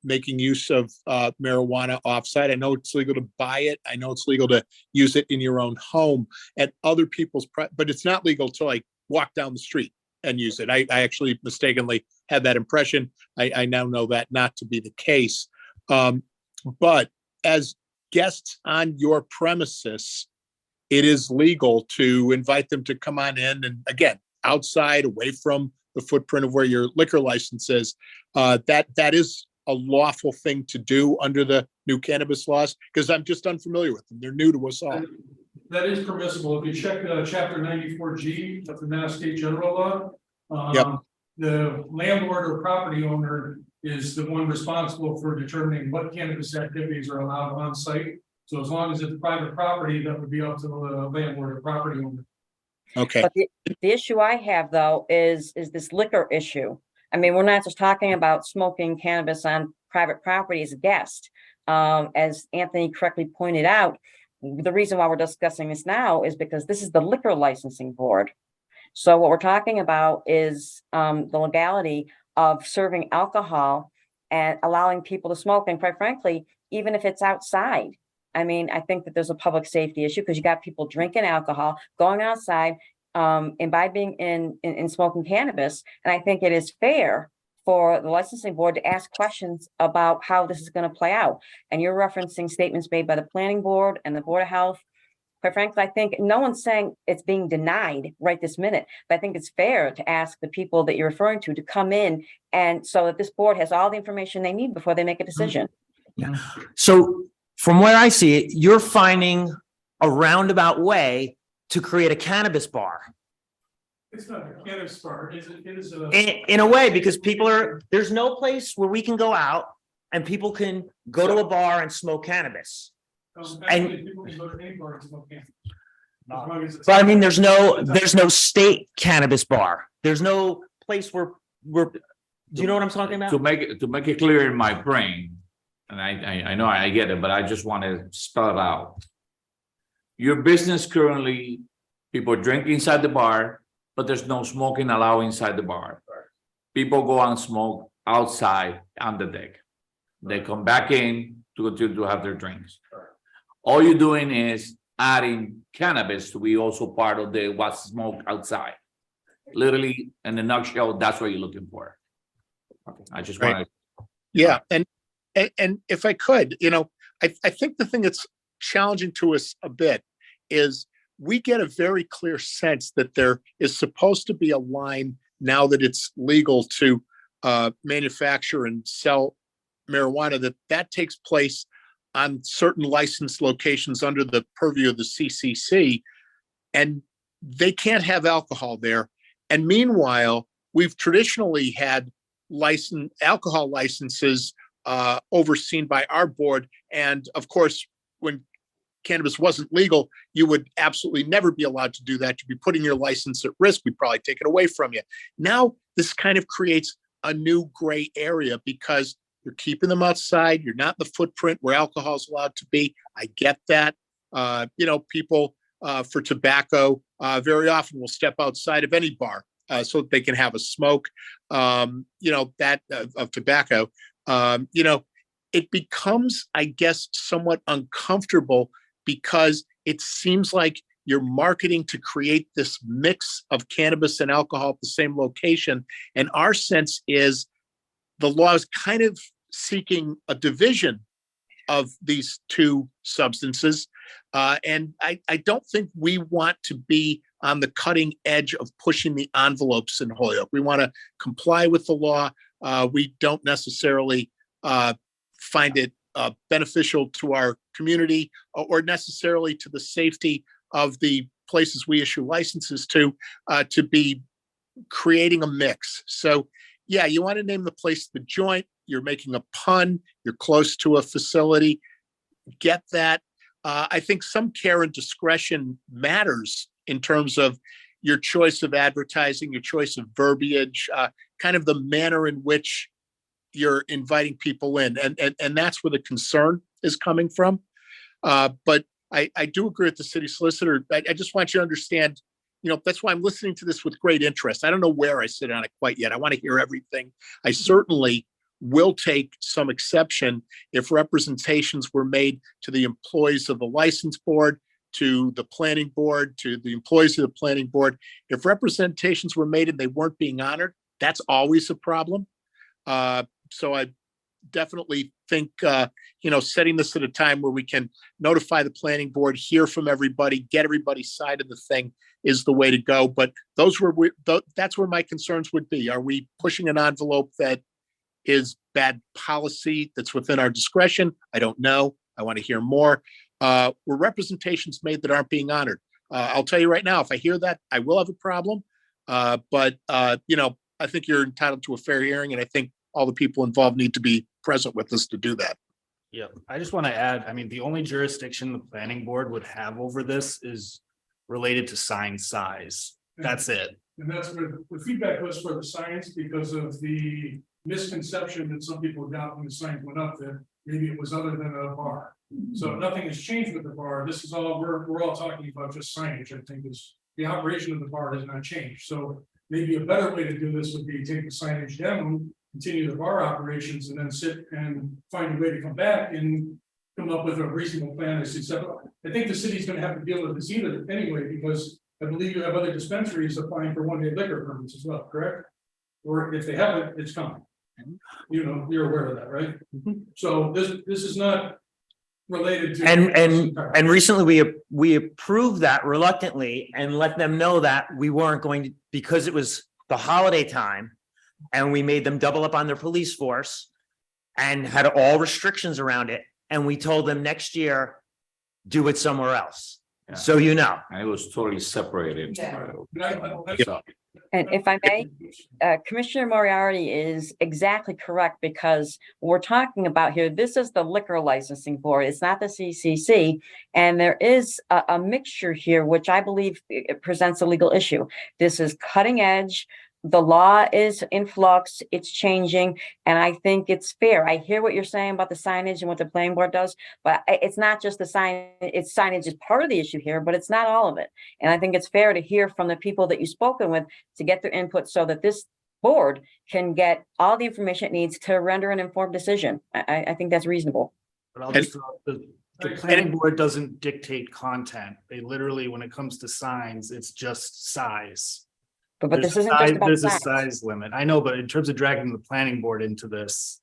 making use of marijuana offsite. I know it's legal to buy it. I know it's legal to use it in your own home at other people's, but it's not legal to like walk down the street and use it. I actually mistakenly had that impression. I now know that not to be the case. But as guests on your premises, it is legal to invite them to come on in, and again, outside, away from the footprint of where your liquor license is. That is a lawful thing to do under the new cannabis laws, because I'm just unfamiliar with them. They're new to us all. That is permissible. If you check chapter 94G of the Mass State General Law. Yep. The landlord or property owner is the one responsible for determining what cannabis activities are allowed on site. So as long as it's private property, that would be up to the landlord or property owner. Okay. But the issue I have, though, is this liquor issue. I mean, we're not just talking about smoking cannabis on private property as a guest. As Anthony correctly pointed out, the reason why we're discussing this now is because this is the liquor licensing board. So what we're talking about is the legality of serving alcohol and allowing people to smoke. And quite frankly, even if it's outside, I mean, I think that there's a public safety issue because you got people drinking alcohol, going outside, imbibing in smoking cannabis. And I think it is fair for the licensing board to ask questions about how this is going to play out. And you're referencing statements made by the planning board and the Board of Health. Quite frankly, I think no one's saying it's being denied right this minute, but I think it's fair to ask the people that you're referring to come in, and so that this board has all the information they need before they make a decision. So from where I see it, you're finding a roundabout way to create a cannabis bar. It's not a cannabis bar, it is a. In a way, because there's no place where we can go out and people can go to a bar and smoke cannabis. Actually, people can go to any bar and smoke cannabis. As long as it's- But I mean, there's no state cannabis bar. There's no place where do you know what I'm talking about? To make it clear in my brain, and I know I get it, but I just want to spell it out. Your business currently, people drink inside the bar, but there's no smoking allowed inside the bar. People go and smoke outside on the deck. They come back in to continue to have their drinks. All you're doing is adding cannabis to be also part of the what's smoked outside. Literally, in a nutshell, that's what you're looking for. Okay, I just Right. want to. Yeah, and if I could, I think the thing that's challenging to us a bit is we get a very clear sense that there is supposed to be a line now that it's legal to manufacture and sell marijuana, that takes place on certain licensed locations under the purview of the CCC, and they can't have alcohol there. And meanwhile, we've traditionally had alcohol licenses overseen by our board. And of course, when cannabis wasn't legal, you would absolutely never be allowed to do that. You'd be putting your license at risk. We'd probably take it away from you. Now, this kind of creates a new gray area because you're keeping them outside. You're not in the footprint where alcohol is allowed to be. I get that. People for tobacco very often will step outside of any bar so that they can have a smoke, of tobacco. It becomes, I guess, somewhat uncomfortable because it seems like you're marketing to create this mix of cannabis and alcohol at the same location. And our sense is the law is kind of seeking a division of these two substances. And I don't think we want to be on the cutting edge of pushing the envelopes in Holyoke. We want to comply with the law. We don't necessarily find it beneficial to our community or necessarily to the safety of the places we issue licenses to be creating a mix. So yeah, you want to name the place The Joint. You're making a pun. You're close to a facility. Get that. I think some care and discretion matters in terms of your choice of advertising, your choice of verbiage, kind of the manner in which you're inviting people in. And that's where the concern is coming from. But I do agree with the city solicitor. I just want you to understand, that's why I'm listening to this with great interest. I don't know where I sit on it quite yet. I want to hear everything. I certainly will take some exception if representations were made to the employees of the license board, to the planning board, to the employees of the planning board. If representations were made and they weren't being honored, that's always a problem. So I definitely think, setting this at a time where we can notify the planning board, hear from everybody, get everybody's side of the thing is the way to go. But that's where my concerns would be. Are we pushing an envelope that is bad policy that's within our discretion? I don't know. I want to hear more. Were representations made that aren't being honored? I'll tell you right now, if I hear that, I will have a problem. But I think you're entitled to a fair hearing, and I think all the people involved need to be present with us to do that. Yeah, I just want to add, the only jurisdiction the planning board would have over this is related to sign size. That's it. And that's where the feedback was for the signs because of the misconception that some people got when the signs went up that maybe it was other than a bar. So nothing has changed with the bar. This is all, we're all talking about just signage. I think is the operation of the bar has not changed. So maybe a better way to do this would be take the signage down, continue the bar operations, and then sit and find a way to come back and come up with a reasonable plan. I think the city's going to have to deal with this either anyway, because I believe you have other dispensaries applying for one-day liquor permits as well, correct? Or if they haven't, it's coming. You're aware of that, right? So this is not related to. And recently we approved that reluctantly and let them know that we weren't going to, because it was the holiday time, and we made them double up on their police force and had all restrictions around it. And we told them next year, do it somewhere else. Yeah. So And it was totally separated. And if I may, Commissioner Moriarty is exactly correct, because we're talking about here, this is the liquor licensing board. It's not the CCC. And there is a mixture here, which I believe it presents a legal issue. This is cutting edge. the law is in flux, it's changing, and I think it's fair. I hear what you're saying about the signage and what the planning board does, but it's not just the sign, it's signage is part of the issue here, but it's not all of it. And I think it's fair to hear from the people that you've spoken with to get their input so that this board can get all the information it needs to render an informed decision. I think that's reasonable. But I'll just throw out the planning board doesn't dictate content. They literally, when it comes to signs, it's just size. But this isn't just about There's a signs. size limit. I know, but in terms of dragging the planning board into this,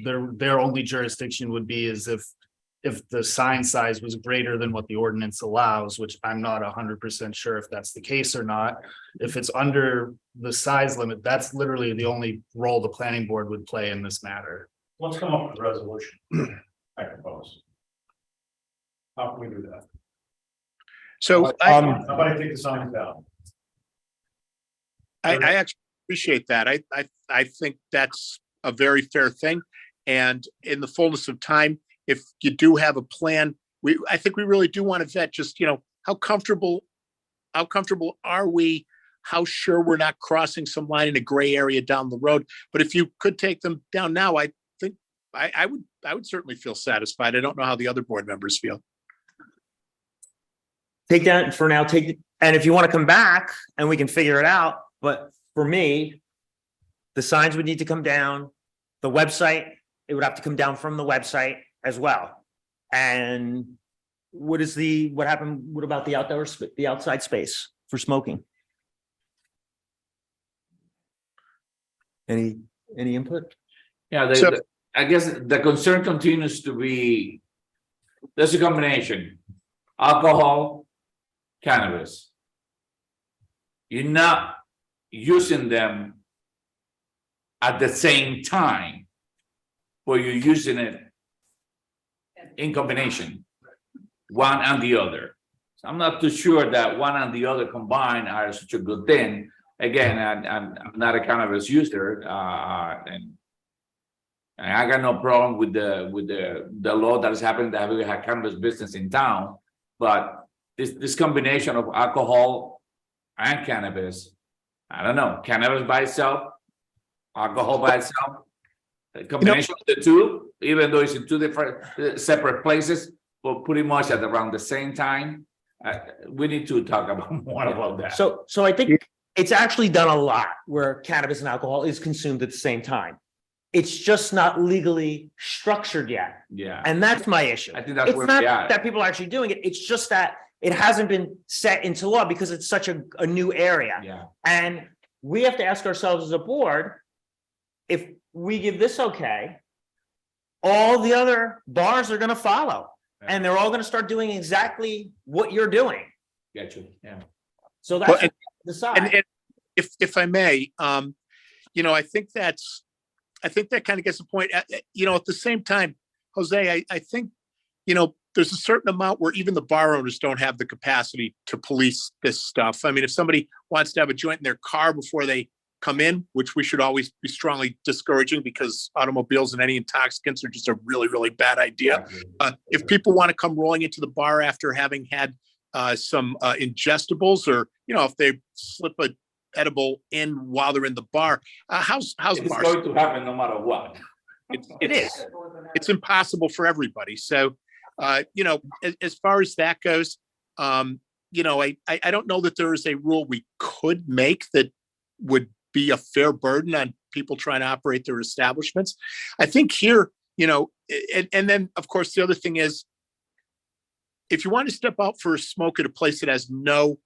their only jurisdiction would be as if the sign size was greater than what the ordinance allows, which I'm not 100% sure if that's the case or not. If it's under the size limit, that's literally the only role the planning board would play in this matter. Let's come up with a resolution, I propose. How can we do that? So Somebody take the signs down. I actually appreciate that. I think that's a very fair thing. And in the fullness of time, if you do have a plan, I think we really do want to vet just, how comfortable are we? How sure we're not crossing some line in a gray area down the road? But if you could take them down now, I think I would certainly feel satisfied. I don't know how the other board members feel. Take that for now, and if you want to come back and we can figure it out, but for me, the signs would need to come down, the website, it would have to come down from the website as well. And what about the outside space for smoking? Any input? Yeah, I guess the concern continues to be, there's a combination, alcohol, cannabis. You're not using them at the same time, but you're using it in combination, one and the other. So I'm not too sure that one and the other combined are such a good thing. Again, I'm not a cannabis user, and I got no problem with the law that is happening that we have cannabis business in town, but this combination of alcohol and cannabis, I don't know, cannabis by itself, alcohol by itself, the combination of the two, even though it's in two different separate places, but pretty much at around the same time. We need to talk about more about that. So I think it's actually done a lot where cannabis and alcohol is consumed at the same time. It's just not legally structured yet. Yeah, And that's my issue. I think that's It's where not we are. that people are actually doing it. It's just that it hasn't been set into law because it's such a new area. Yeah, And we have to ask ourselves as a board, if we give this okay, all the other bars are gonna follow. And they're all gonna start doing exactly what you're doing. get you. Yeah. So that's Well, what we decide. And if I may, I think that kind of gets the point. At the same time, Jose, I think, there's a certain amount where even the bar owners don't have the capacity to police this stuff. I mean, if somebody wants to have a joint in their car before they come in, which we should always be strongly discouraging because automobiles and any intoxicants are just a really, really bad idea. If people want to come rolling into the bar after having had some ingestibles, or if they slip a edible in while they're in the bar, how's It's bars? going to happen no matter what. It is. It's impossible for everybody. So, as far as that goes, I don't know that there is a rule we could make that would be a fair burden on people trying to operate their establishments. I think here, and then of course the other thing is, if you want to step out for a smoke at a place that has no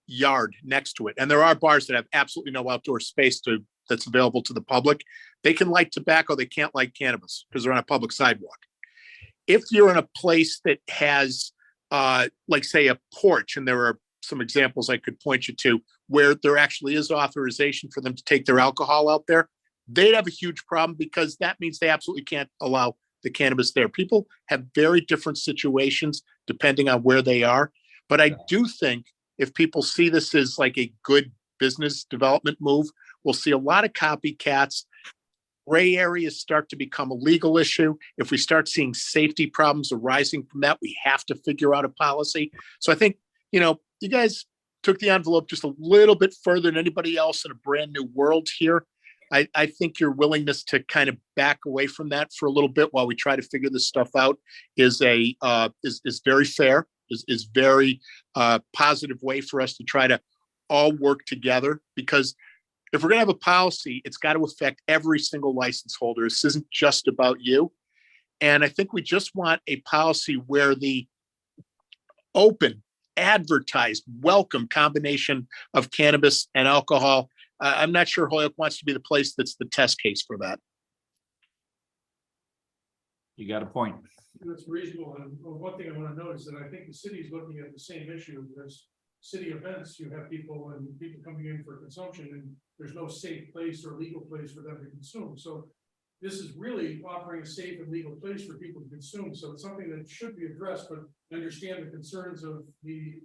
yard next to it, and there are bars that have absolutely no outdoor space that's available to the public, they can light tobacco, they can't light cannabis because they're on a public sidewalk. If you're in a place that has, like say a porch, and there are some examples I could point you to where there actually is authorization for them to take their alcohol out there, they'd have a huge problem because that means they absolutely can't allow the cannabis there. People have very different situations depending on where they are. But I do think if people see this as like a good business development move, we'll see a lot of copycats. Gray areas start to become a legal issue. If we start seeing safety problems arising from that, we have to figure out a policy. So I think, you guys took the envelope just a little bit further than anybody else in a brand new world here. I think your willingness to kind of back away from that for a little bit while we try to figure this stuff out is very fair, is very positive way for us to try to all work together. Because if we're going to have a policy, it's got to affect every single license holder. This isn't just about you. And I think we just want a policy where the open, advertised, welcome combination of cannabis and alcohol. I'm not sure Holyoke wants to be the place that's the test case for that. You got a point. That's reasonable, and one thing I want to note is that I think the city is looking at the same issue. There's city events, you have people coming in for consumption, and there's no safe place or legal place for them to consume. So this is really offering a safe and legal place for people to consume. So it's something that should be addressed, but understand the concerns of the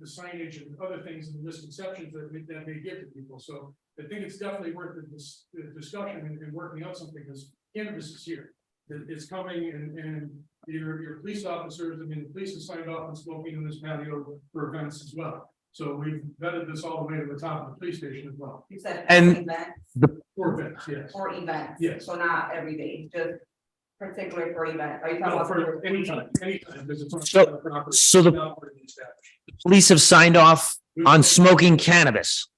signage and other things and the misconceptions that may give to people. So I think it's definitely worth the discussion and working out something, because cannabis is here. It's coming, and your police officers, I mean, the police have signed off on smoking in this patio for events as well. So we've vetted this all the way to the top of the police station as well. You said And events For events, yes. or events? Yes. So not every day, just particularly for events. Are you talking No, about? for anytime, because it's on So- private property, so the- not already established. Police have signed off on smoking cannabis.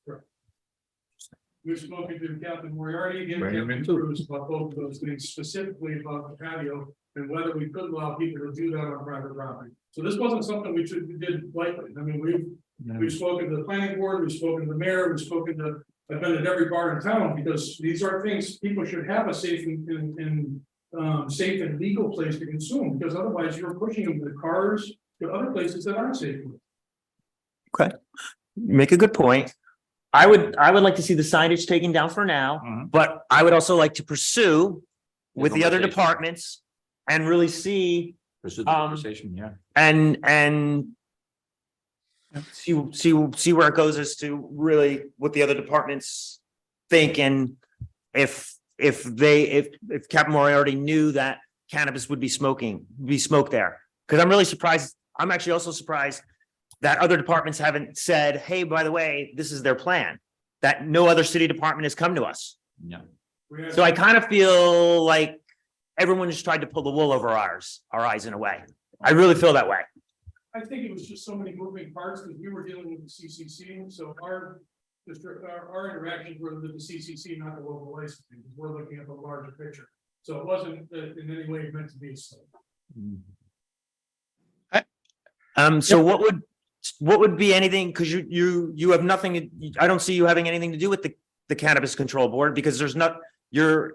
We've spoken to Captain Moriarty and Bring him Captain in too. Cruz about both of those things, specifically about the patio and whether we could allow people to do that on private property. So this wasn't something we did lightly. I mean, we've spoken to the planning board, we've spoken to the mayor, I've been at every bar in town, because these are things people should have a safe safe and legal place to consume, because otherwise you're pushing them to cars, to other places that aren't safe. Okay, make a good point. I would like to see the signage taken down for now, Mhm. but I would also like to pursue with the other conversation. departments and really see Pursue the conversation, yeah. and see where it goes as to really what the other departments think, and if Captain Moriarty knew that cannabis would be smoked there. Because I'm really surprised. I'm actually also surprised that other departments haven't said, hey, by the way, this is their plan, that no other city department has come to us. Yeah. So I kind of feel like everyone just tried to pull the wool over our eyes in a way. I really feel that way. I think it was just so many moving parts, because we were dealing with the CCC, so our interactions were with the CCC, not the local licensing, because we're looking at the larger picture. So it wasn't in any way meant to be so. So what would be anything, because you have nothing, I don't see you having anything to do with the Cannabis Control Board, because you're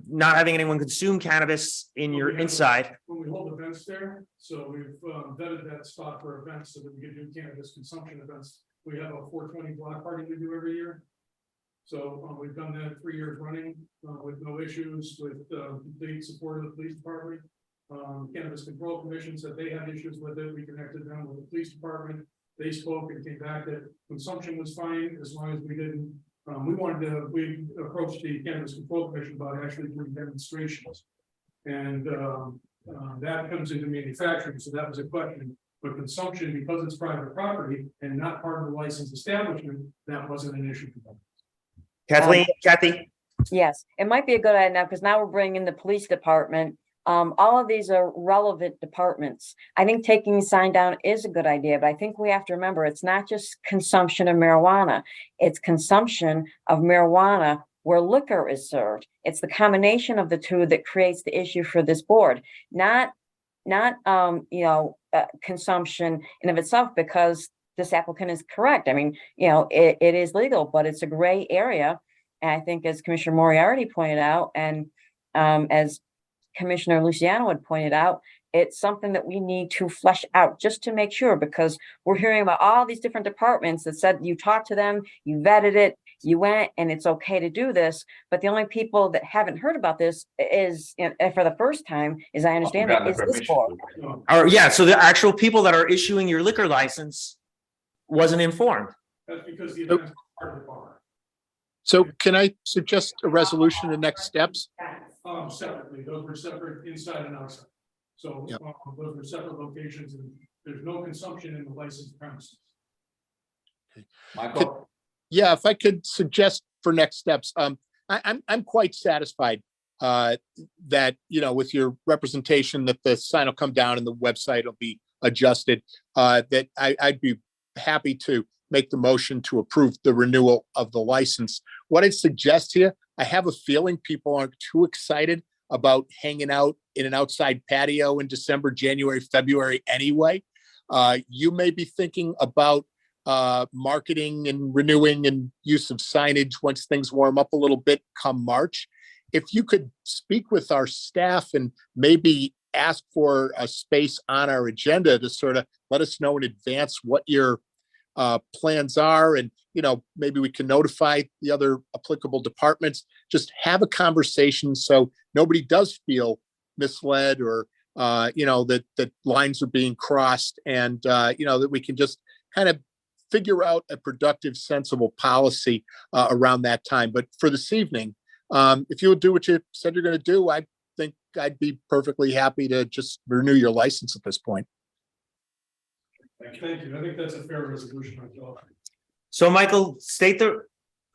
not having anyone consume cannabis in your inside. When we hold events there, so we've vetted that spot for events so that we can do cannabis consumption events. We have a 420 block party we do every year. So we've done that 3 years running with no issues, with complete support of the police department. Cannabis Control Commission said they had issues with it. We connected them with the police department. They spoke and came back that consumption was fine, as long as we didn't. We approached the Cannabis Control Commission about actually doing demonstrations. And that comes into manufacturing, so that was a question. But consumption, because it's private property and not part of the licensed establishment, that wasn't an issue for them. Kathy? Yes, it might be a good idea now, because now we're bringing in the police department. All of these are relevant departments. I think taking the sign down is a good idea, but I think we have to remember, it's not just consumption of marijuana. It's consumption of marijuana where liquor is served. It's the combination of the two that creates the issue for this board, not consumption in of itself, because this applicant is correct. I mean, it is legal, but it's a gray area. And I think, as Commissioner Moriarty pointed out, and as Commissioner Luciano had pointed out, it's something that we need to flesh out just to make sure, because we're hearing about all these different departments that said you talked to them, you vetted it, you went, and it's okay to do this. But the only people that haven't heard about this is, for the first time, as I understand it, is this board. So the actual people that are issuing your liquor license wasn't informed. That's because the events are part of the bar. So can I suggest a resolution to next steps? Separately, those were separate inside and outside. So Yep. those were separate locations, and there's no consumption in the licensed premises. Michael? Yeah, if I could suggest for next steps, I'm quite satisfied that, with your representation that the sign will come down and the website will be adjusted, that I'd be happy to make the motion to approve the renewal of the license. What I'd suggest here, I have a feeling people aren't too excited about hanging out in an outside patio in December, January, February anyway. You may be thinking about marketing and renewing and use of signage once things warm up a little bit come March. If you could speak with our staff and maybe ask for a space on our agenda to sort of let us know in advance what your plans are, and maybe we can notify the other applicable departments, just have a conversation so nobody does feel misled or that lines are being crossed, and that we can just kind of figure out a productive, sensible policy around that time. But for this evening, if you would do what you said you're going to do, I think I'd be perfectly happy to just renew your license at this point. Thank you. I think that's a fair resolution. So Michael, state the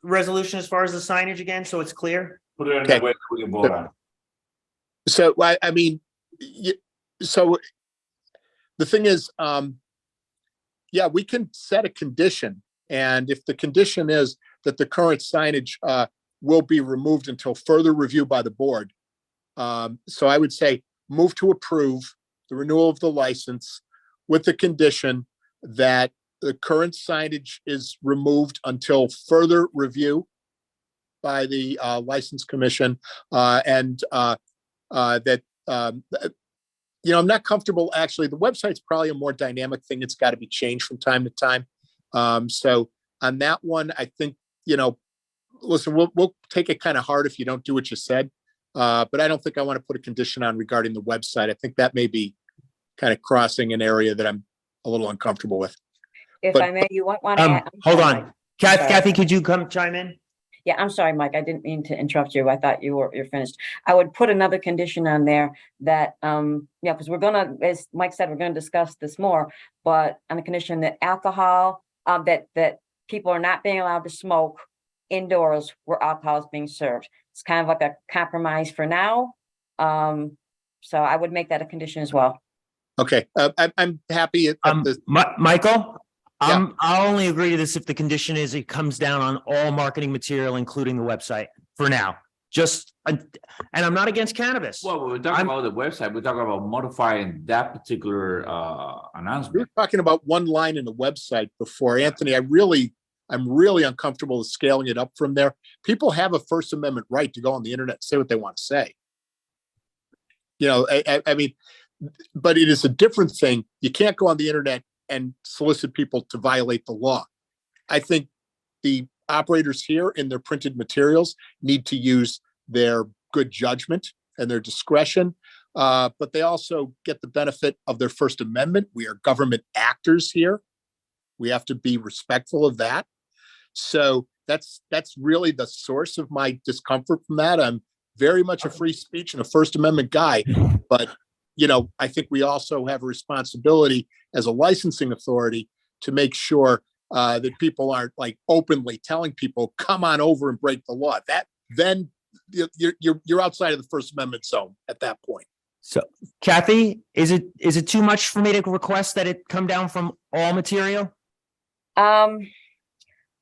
resolution as far as the signage again, so it's clear. Put it in Okay. the way we can vote on. So I mean, so the thing is, yeah, we can set a condition, and if the condition is that the current signage will be removed until further review by the board. So I would say move to approve the renewal of the license with the condition that the current signage is removed until further review by the License Commission, and that I'm not comfortable. Actually, the website's probably a more dynamic thing. It's got to be changed from time to time. So on that one, I think, listen, we'll take it kind of hard if you don't do what you said. But I don't think I want to put a condition on regarding the website. I think that may be kind of crossing an area that I'm a little uncomfortable with. If But- I may, you want to add? I'm Hold sorry, on. Mike. Sorry. Kathy, could you come chime in? Yeah, I'm sorry, Mike. I didn't mean to interrupt you. I thought you're finished. I would put another condition on there that, because we're gonna, as Mike said, we're gonna discuss this more, but on the condition that alcohol, that people are not being allowed to smoke indoors where alcohol is being served. It's kind of like a compromise for now. So I would make that a condition as well. Okay, I'm happy at the. Michael, Yeah. I'll only agree to this if the condition is it comes down on all marketing material, including the website for now. And I'm not against cannabis. Well, we're talking about the website, we're talking about modifying that particular We announcement. were talking about one line in the website before, Anthony. I'm really uncomfortable with scaling it up from there. People have a First Amendment right to go on the internet and say what they want to say. I mean, but it is a different thing. You can't go on the internet and solicit people to violate the law. I think the operators here in their printed materials need to use their good judgment and their discretion, but they also get the benefit of their First Amendment. We are government actors here. We have to be respectful of that. So that's really the source of my discomfort from that. I'm very much a free speech and a First Amendment guy, but I think we also have a responsibility as a licensing authority to make sure that people aren't like openly telling people, come on over and break the law. Then you're outside of the First Amendment zone at that point. So Kathy, is it too much for me to request that it come down from all material?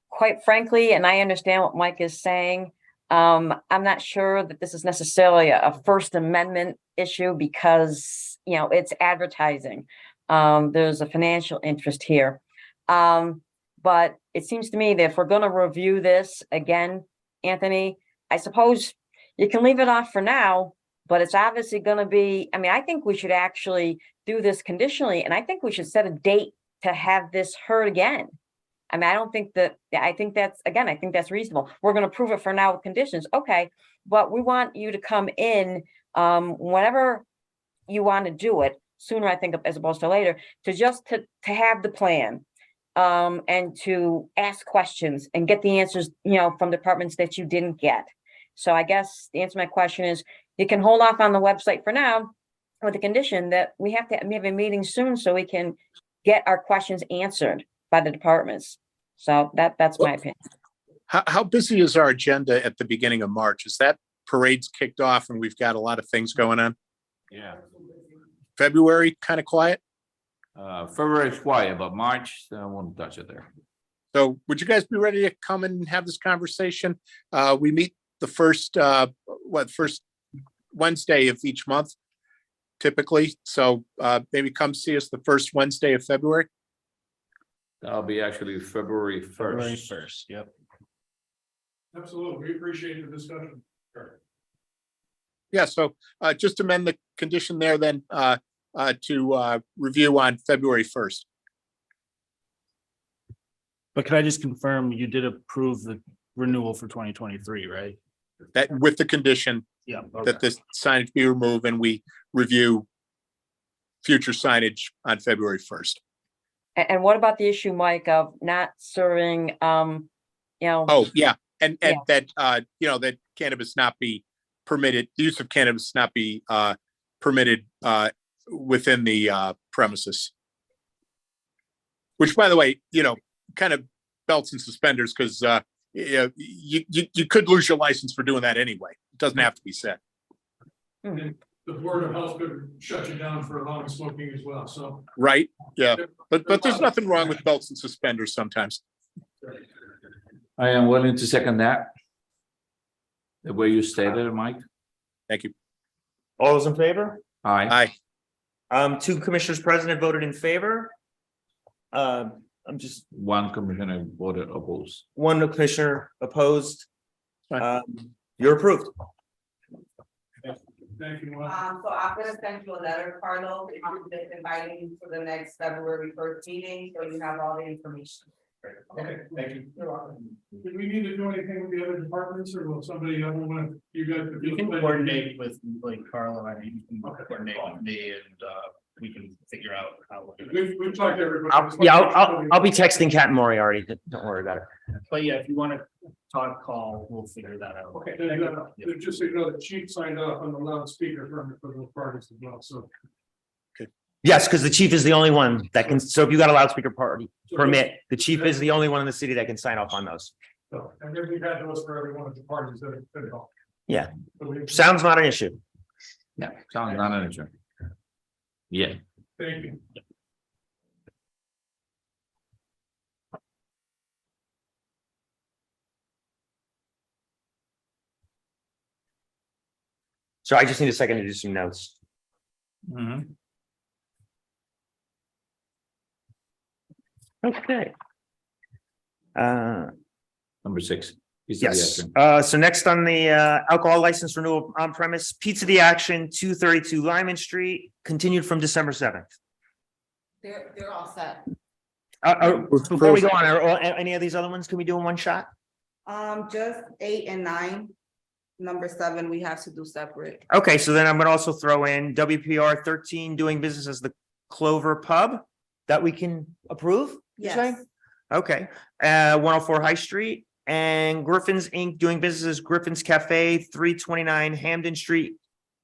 Quite frankly, and I understand what Mike is saying, I'm not sure that this is necessarily a First Amendment issue because, it's advertising. There's a financial interest here. But it seems to me that if we're going to review this again, Anthony, I suppose you can leave it off for now, but it's obviously going to be, I think we should actually do this conditionally, and I think we should set a date to have this heard again. I think that's reasonable. We're going to prove it for now with conditions. Okay, but we want you to come in whenever you want to do it, sooner, I think, as opposed to later, to have the plan and to ask questions and get the answers, from departments that you didn't get. So I guess the answer to my question is you can hold off on the website for now with the condition that we have a meeting soon so we can get our questions answered by the departments. So that's my opinion. How busy is our agenda at the beginning of March? Is that parade's kicked off and we've got a lot of things going on? Yeah. February, kind of quiet? February is quiet, but March, I won't touch it there. So would you guys be ready to come and have this conversation? We meet the first Wednesday of each month typically. So maybe come see us the first Wednesday of February. That'll be actually February February 1st. first, yep. Absolutely, we appreciate the discussion. Yeah, so just amend the condition there then to review on February 1st. But could I just confirm you did approve the renewal for 2023, right? That with the condition Yeah. that this signage be removed and we review future signage on February 1st. And what about the issue, Mike, of not serving, Oh, yeah, and Yeah. that, that cannabis not be permitted, the use of cannabis not be permitted within the premises. Which, by the way, kind of belts and suspenders, because you could lose your license for doing that anyway. It doesn't have to be said. The Board of Health could shut you down for allowing smoking as well, so. Right? Yeah, but there's nothing wrong with belts and suspenders sometimes. I am willing to second that. The way you stated it, Mike. Thank you. All those in favor? Aye. Aye. 2 commissioners present voted in favor. I'm just One commissioner voted opposed. one commissioner opposed. Fine. You're approved. Thank you. So I'm gonna send you a letter, Carlo, just inviting you to the next February 1st meeting, so you have all the information. Okay, thank you. You're welcome. Do we need to do anything with the other departments, or will somebody, I don't want you guys to. You can coordinate with like Carlo, and you can Okay. coordinate with me, and we can figure out how. We've talked to everybody. I'll be texting Cat Moriarty. Don't worry about it. But yeah, if you want to talk, call, we'll figure that out. Okay, just so you know, the chief signed off on the loudspeaker for those parties as well, so. Yes, because the chief is the only one that can, so if you got a loudspeaker party permit, the chief is the only one in the city that can sign off on those. So, and then we've had those for every one of the parties that have helped. Yeah. So we- Sounds not an issue. Yeah, sounds not an issue. Yeah. Thank you. So I just need a second to do some notes. Mhm. Okay. Number 6. Yes, so next on the alcohol license renewal on premise, Pizza the Action, 232 Lyman Street, continued from December 7th. They're all set. Before we go on, are any of these other ones, can we do in one shot? Just 8 and 9. Number 7, we have to do separate. Okay, so then I'm gonna also throw in WPR 13 doing business as the Clover Pub that we can approve? you're saying? Yes, Okay, 104 High Street and Griffin's Inc. doing business as Griffin's Cafe, 329 Hampden Street.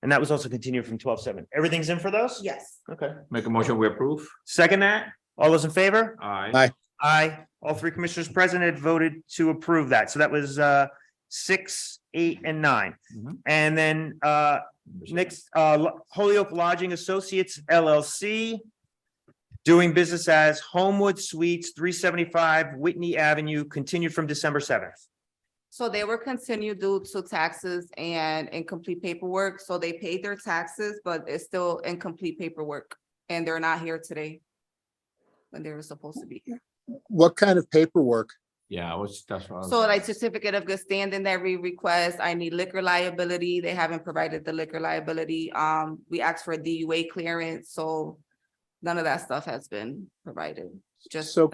And that was also continued from 12/7. Everything's in for those? yes. Okay, Make a motion, we approve. second that, all those in favor? Aye. Aye. Aye, all 3 commissioners present had voted to approve that, so that was 6, 8, and 9. Mhm. And then next, Holyoke Lodging Associates LLC. Doing business as Homewood Suites, 375 Whitney Avenue, continued from December 7th. So they were continued due to taxes and incomplete paperwork, so they paid their taxes, but it's still incomplete paperwork, and they're not here today. When they were supposed to be here. What kind of paperwork? Yeah, that's what I was. So like certificate of good standing that we request, I need liquor liability, they haven't provided the liquor liability, we asked for a DUA clearance, so. None of that stuff has been provided, just. So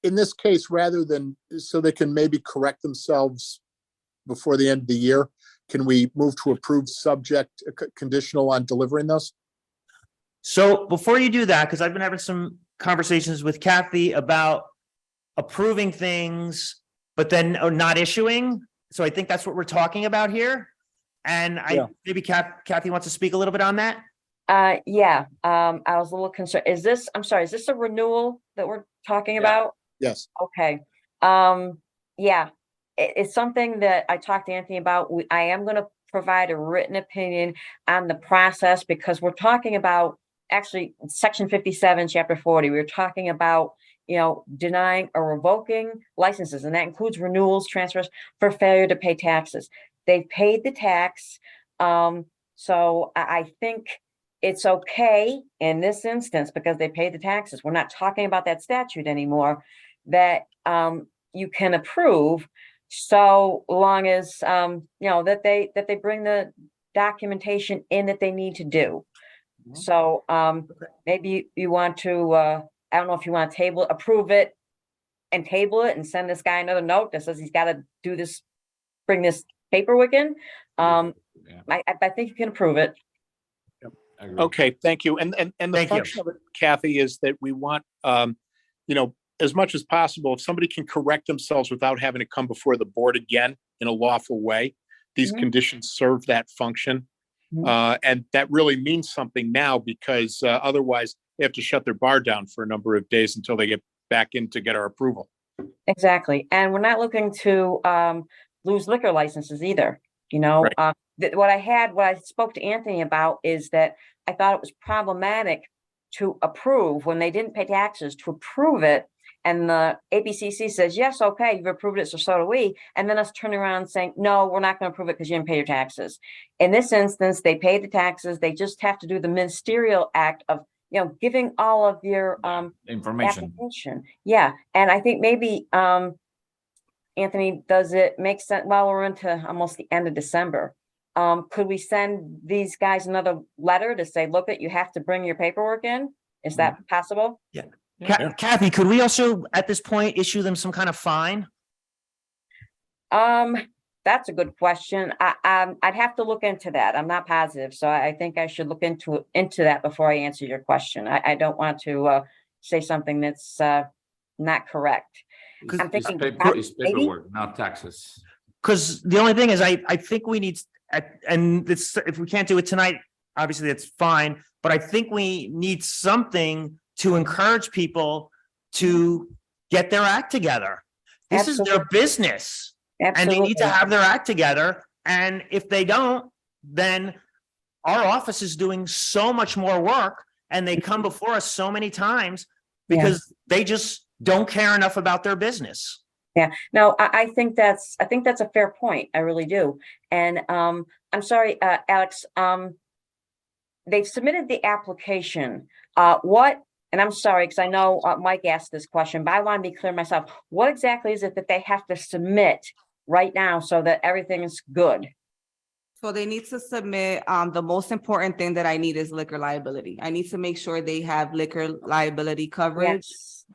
in this case, rather than, so they can maybe correct themselves before the end of the year, can we move to approve subject conditional on delivering those? So before you do that, because I've been having some conversations with Kathy about approving things, but then not issuing. So I think that's what we're talking about here. And Yeah. maybe Kathy wants to speak a little bit on that. Yeah, I was a little concerned. I'm sorry, is this a renewal that we're talking Yeah. about? Yes. Okay, yeah, it's something that I talked to Anthony about. I am gonna provide a written opinion on the process because we're talking about actually section 57, chapter 40. We're talking about, denying or revoking licenses, and that includes renewals, transfers for failure to pay taxes. They've paid the tax, so I think it's okay in this instance because they paid the taxes. We're not talking about that statute anymore that you can approve so long as that they bring the documentation in that they need to do. So maybe you want to I don't know if you want to approve it and table it and send this guy another note that says he's got to do this, bring this paperwork in. I think you can approve it. I agree. Okay, thank you. And the Thank you. function of it, Kathy, is that we want, as much as possible, if somebody can correct themselves without having to come before the board again in a lawful way, these Mhm. conditions serve that function. And that really means something now because otherwise they have to shut their bar down for a number of days until they get back in to get our approval. Exactly. And we're not looking to lose liquor licenses either, Right. What I spoke to Anthony about is that I thought it was problematic to approve when they didn't pay taxes, to approve it. And the ABCC says, yes, okay, you've approved it, so do we. And then us turning around and saying, no, we're not going to approve it because you didn't pay your taxes. In this instance, they paid the taxes. They just have to do the ministerial act of, giving all of your Information. application. Yeah. And I think maybe Anthony, does it make sense? Well, we're into almost the end of December. Could we send these guys another letter to say, look, you have to bring your paperwork in? Is that possible? Kathy, could we also, at this point, issue them some kind of fine? That's a good question. I'd have to look into that. I'm not positive, so I think I should look into that before I answer your question. I don't want to say something that's not correct. I'm thinking It's paperwork, not taxes. Because the only thing is, I think we need, and this, if we can't do it tonight, obviously that's fine, but I think we need something to encourage people to get their act together. This is their business. And they need to have their act together. And if they don't, then our office is doing so much more work and they come before us so many times because they just don't care enough about their business. Yeah, no, I think that's a fair point. I really do. And I'm sorry, Alex, they've submitted the application. And I'm sorry, because I know Mike asked this question, but I want to be clear myself. What exactly is it that they have to submit right now so that everything is good? So they need to submit, the most important thing that I need is liquor liability. I need to make sure they have liquor liability coverage.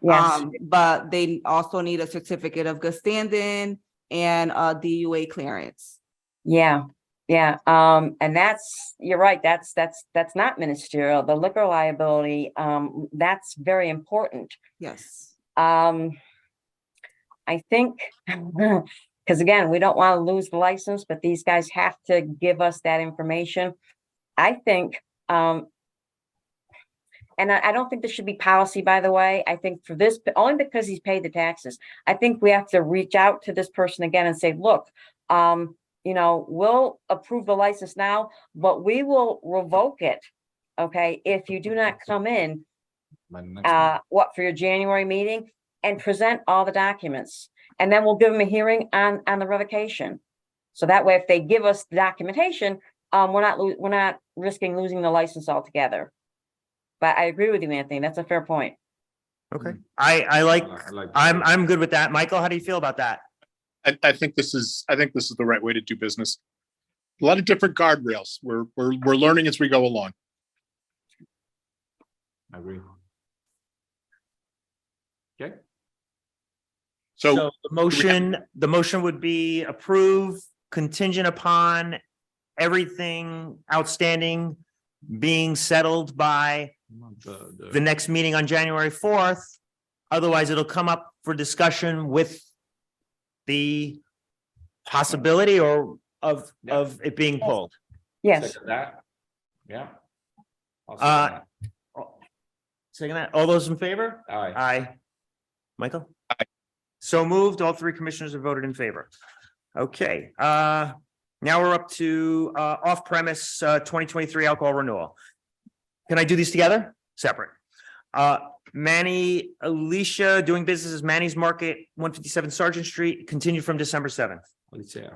Yes. But they also need a certificate of good standing and a DUA clearance. Yeah. And you're right, that's not ministerial. The liquor liability, that's very important. Yes. I think, because again, we don't want to lose the license, but these guys have to give us that information. I think, and I don't think there should be policy, by the way. I think for this, only because he's paid the taxes, I think we have to reach out to this person again and say, look, we'll approve the license now, but we will revoke it. Okay, if you do not come in, for your January meeting and present all the documents, and then we'll give them a hearing on the revocation. So that way, if they give us the documentation, we're not risking losing the license altogether. But I agree with you, Anthony. That's a fair point. Okay. I'm good with that. Michael, how do you feel about that? I think this is the right way to do business. A lot of different guardrails. We're learning as we go along. I agree. Okay. So the motion would be approved contingent upon everything outstanding being settled by the next meeting on January 4th. Otherwise, it'll come up for discussion with the possibility of it being pulled. Yes. Second that. Yeah. Second that. All those in favor? Aye. Aye. Michael? Aye. So moved. All three commissioners have voted in favor. Okay, now we're up to off-premise 2023 alcohol renewal. Can I do these together? Separate. Manny Alicia doing business as Manny's Market, 157 Sergeant Street, continued from December 7th. Let's say,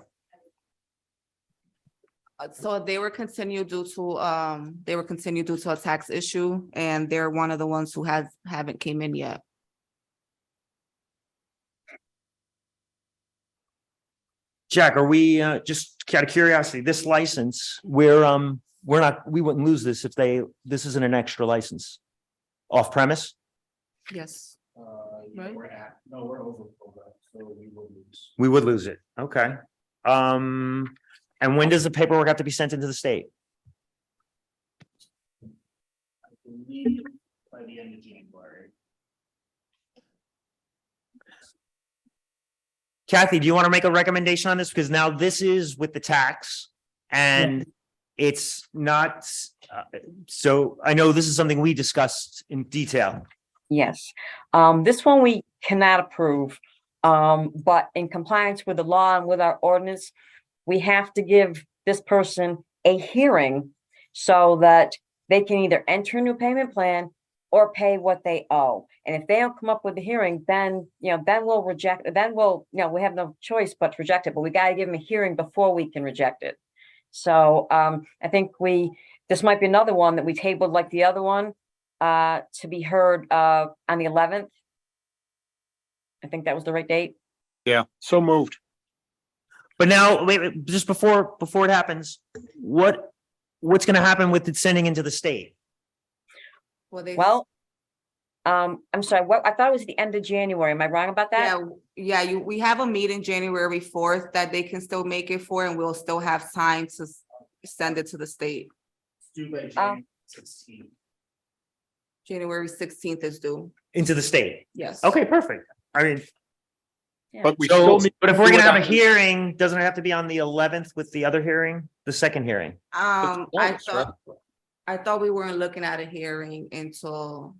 So they were continued due to a tax issue, and they're one of the ones who haven't came in yet. Jack, are we just out of curiosity, this license, we wouldn't lose this if this isn't an extra license. Off premise? Yes. Right. We're over, so we will lose. We would lose it. Okay. And when does the paperwork have to be sent into the state? I believe by the end of January. Kathy, do you want to make a recommendation on this? Because now this is with the tax and it's not, so I know this is something we discussed in detail. Yes, this one we cannot approve, but in compliance with the law and with our ordinance, we have to give this person a hearing so that they can either enter a new payment plan or pay what they owe. And if they don't come up with the hearing, then, then we'll reject, we have no choice but to reject it, but we got to give them a hearing before we can reject it. So, I think this might be another one that we tabled like the other one, to be heard, on the 11th. I think that was the right date. Yeah, so moved. But now, wait, just before it happens, what's going to happen with it sending into the state? Well, I'm sorry, I thought it was the end of January. Am I wrong about that? We have a meeting January 4th that they can still make it for, and we'll still have time to send it to the state. Due by January 16th. January 16th is due. Into the state? Yes. Okay, perfect. I mean, But we so, still need. but if to we're do gonna it have a on- hearing, doesn't it have to be on the 11th with the other hearing, the second hearing? I thought we weren't looking at a hearing until,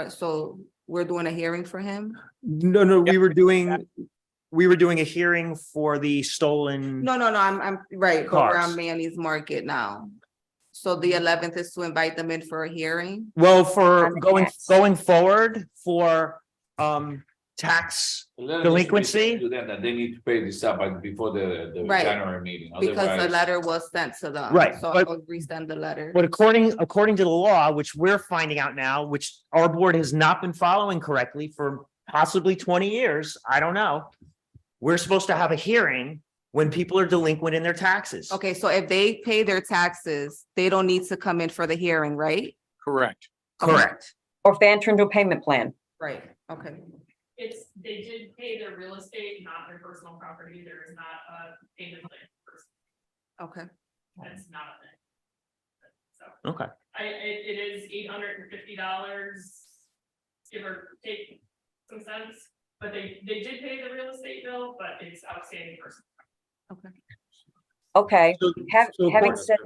so we're doing a hearing for him? No, we were doing a hearing for the stolen. No, I'm right, but we're Cars. on Manny's Market now. So the 11th is to invite them in for a hearing? Well, for On the tax. going forward for tax delinquency. To them that they need to pay this up before the Right. January meeting. Because the Otherwise- letter was sent to them. Right, So but- I'll resend the letter. But according to the law, which we're finding out now, which our board has not been following correctly for possibly 20 years, I don't know. We're supposed to have a hearing when people are delinquent in their taxes. Okay, so if they pay their taxes, they don't need to come in for the hearing, right? Correct. Correct. Or if they enter into a payment plan. Right, okay. They did pay their real estate, not their personal property. There is not a payment plan. Okay. That's not a thing. So Okay. it is $850, give or take some cents, but they did pay the real estate bill, but it's outstanding person. Okay, So- having said.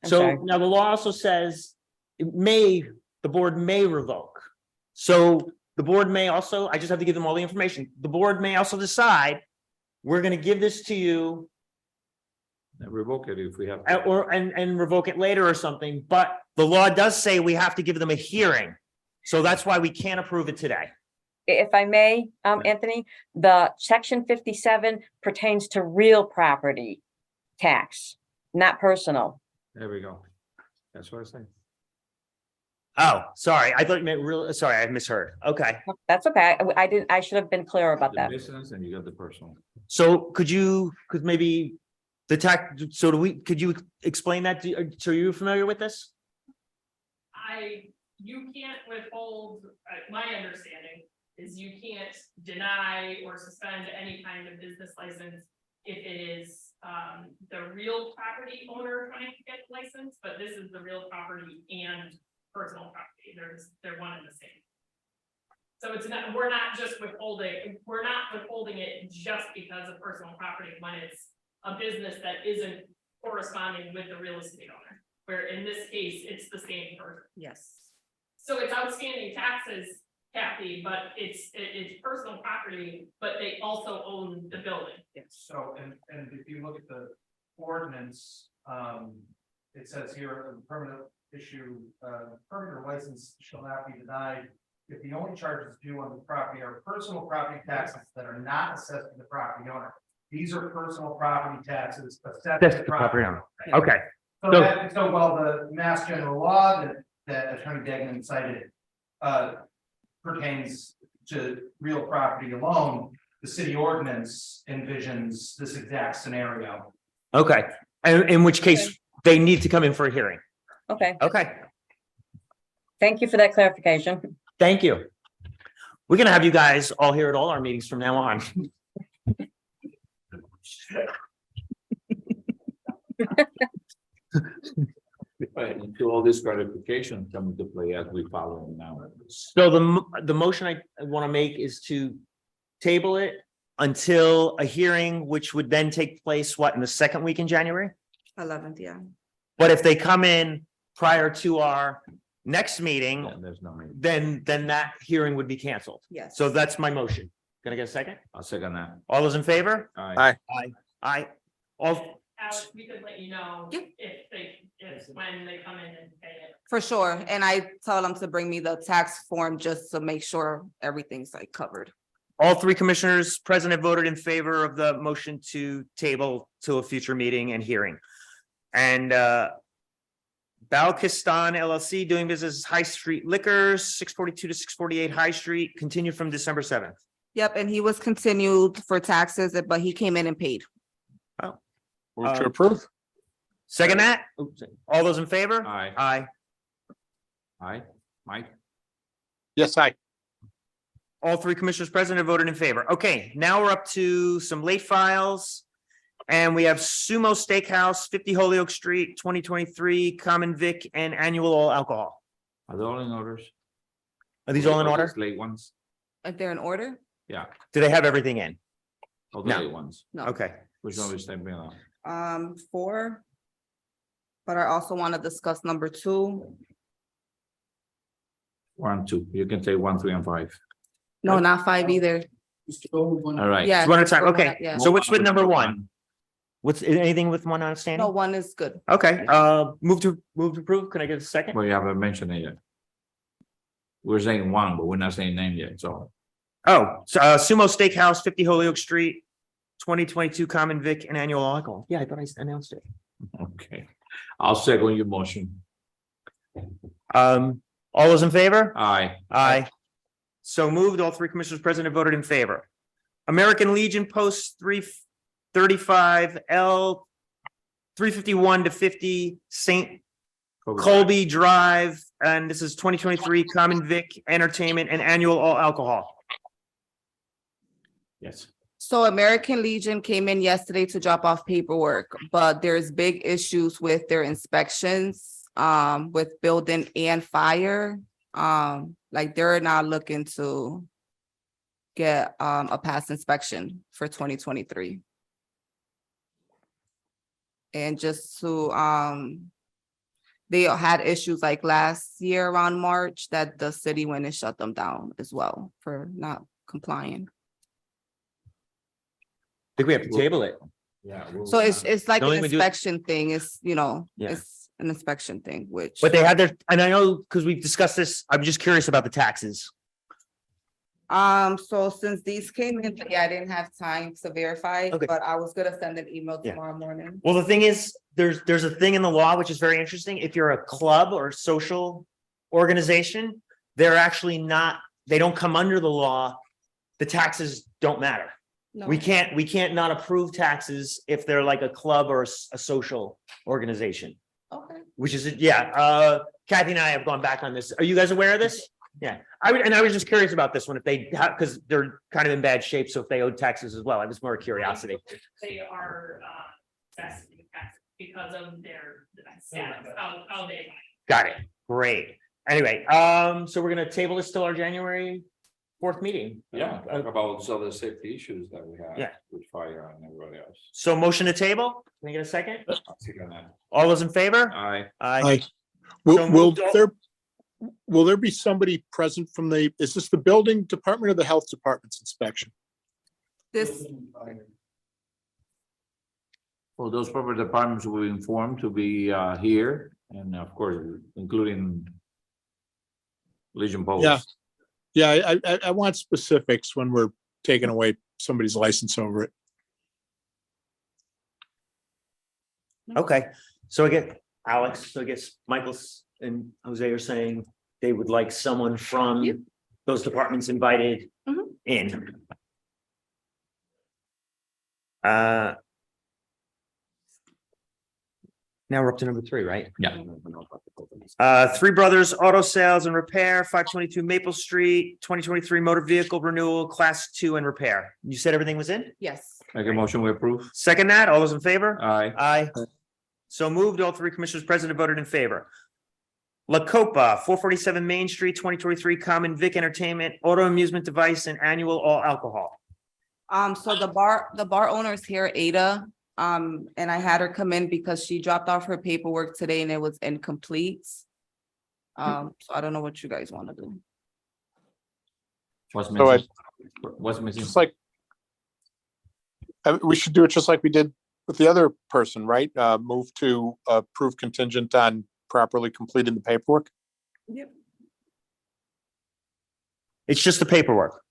I'm So sorry. now the law also says the board may revoke. So the board may also, I just have to give them all the information. The board may also decide, we're gonna give this to you Revoke it if we have. to. and revoke it later or something, but the law does say we have to give them a hearing. So that's why we can't approve it today. If I may, Anthony, the section 57 pertains to real property tax, not personal. There we go. That's what I say. Oh, sorry, I thought you meant sorry, I misheard. Okay, That's okay. I should have been clearer about The that. business and you got the personal. so could maybe the tax, could you explain that? So are you familiar with this? You can't withhold, my understanding is you can't deny or suspend any kind of business license if it is the real property owner trying to get licensed, but this is the real property and personal property. They're one and the same. So it's not, we're not withholding it just because of personal property when it's a business that isn't corresponding with the real estate owner, where in this case, it's the same person. Yes. So it's outstanding taxes Kathy, but it's personal property, but they also own the building. So, and if you look at the ordinance, it says here, a permanent issue, permit or license shall not be denied if the only charges due on the property are personal property taxes that are not assessed to the property owner. These are personal property taxes assessed to the property owner. Okay, So while the Mass General Law that Attorney Degnan cited, pertains to real property alone, the city ordinance envisions this exact scenario. okay. And in which case, they need to come in for a hearing. Okay, Okay, thank you for that clarification. thank you. We're gonna have you guys all here at all our meetings from now on. Right, until all this clarification come into play as we follow now. So the motion I want to make is to table it until a hearing, which would then take place, what, in the second week in January? 11th, yeah. But if they come in prior to our next meeting, Yeah, there's no meeting. then that hearing would be canceled. Yes. So that's my motion. Can I get a second? I'll second that. All those in favor? Aye. Aye. All, Alex, we could let you know Yep. if when they come in and pay it. For sure. And I tell them to bring me the tax form just to make sure everything's like covered. all three commissioners present have voted in favor of the motion to table to a future meeting and hearing. And Balkistan LLC doing business as High Street Liquors, 642 to 648 High Street, continued from December 7th. Yep, and he was continued for taxes, but he came in and paid. Move to approve. Second that? Oops. All those in favor? Aye. Aye. Aye. Mike? Yes, aye. All three commissioners present have voted in favor. Okay, now we're up to some late files. And we have Sumo Steakhouse, 50 Holyoke Street, 2023, Common Vic and annual all alcohol. Are they all in orders? Are these all in Or order? just Late ones? If they're in order? Yeah, Do they have everything in? all the No. late ones. No. Okay, Which one is stepping up? 4. But I also want to discuss number 2. 1, 2. You can take 1, 3, and 5. No, not 5 either. All right. Yeah. one at a time. go Okay, ahead, yeah. so what's with number 1? What's anything with 1 outstanding? No, 1 is good. Okay, move to approve. Can I get a second? Well, you haven't mentioned it yet. We're saying 1, but we're not saying name yet, so. Oh, so Sumo Steakhouse, 50 Holyoke Street, 2022 Common Vic and annual alcohol. Yeah, I thought I announced it. Okay. I'll second your motion. All those in favor? Aye. Aye. So moved. All three commissioners present have voted in favor. American Legion Post 335 L 351 to 50 St. Colby Drive, and this is 2023 Common Vic Entertainment and annual all alcohol. Yes. So American Legion came in yesterday to drop off paperwork, but there's big issues with their inspections, with building and fire. Like they're not looking to get, a past inspection for 2023. And just to, they had issues like last year around March that the city went and shut them down as well for not complying. I think we have to table it. Yeah. So it's like The an only way we do it- inspection thing, it's, Yeah. it's an inspection thing, which. But they had their, and I know because we've discussed this, I'm just curious about the taxes. So since these came in, I didn't have time to verify, Okay. but I was gonna send an email Yeah. tomorrow morning. Well, the thing is, there's a thing in the law which is very interesting. If you're a club or social organization, they're actually not, they don't come under the law. The taxes don't matter. No. We can't not approve taxes if they're like a club or a social organization, Okay, which is, yeah, Kathy and I have gone back on this. Are you guys aware of this? Yeah, I was just curious about this one, if they have, because they're kind of in bad shape, so if they owed taxes as well, I was more curiosity. They are, assessing tax because of their status, how they. Got it, great. Anyway, so we're gonna table this till our January 4th meeting. Yeah, talk about some of the safety issues that we have. Yeah. With fire and everybody else. So motion to table, can I get a second? I'll second that. All those in favor? Aye. Aye. So Will moved. will there be somebody present from is this the building department or the health department's inspection? This, Well, those proper departments will be informed to be here, and of course, including Legion Post. Yeah. Yeah, I want specifics when we're taking away somebody's license over it. Okay, so I get Alex, so I guess Michael's and Jose are saying they would like someone Yep. from those departments invited Mhm. in. Now we're up to number 3, right? Yeah. Three Brothers Auto Sales and Repair, 522 Maple Street, 2023 motor vehicle renewal, class 2 and repair. You said everything was in? yes. Make a motion, we approve. Second that, all those in favor? Aye. Aye. So moved, all 3 commissioners present have voted in favor. La Copa, 447 Main Street, 2023 Common Vic Entertainment, Auto Amusement Device and Annual All Alcohol. So the bar owner is here, Ada. And I had her come in because she dropped off her paperwork today and it was incomplete. So I don't know what you guys want to do. What's So missing? What's missing? Just like, we should do it just like we did with the other person, right? Move to approve contingent on properly completing the paperwork. Yep. It's just the paperwork.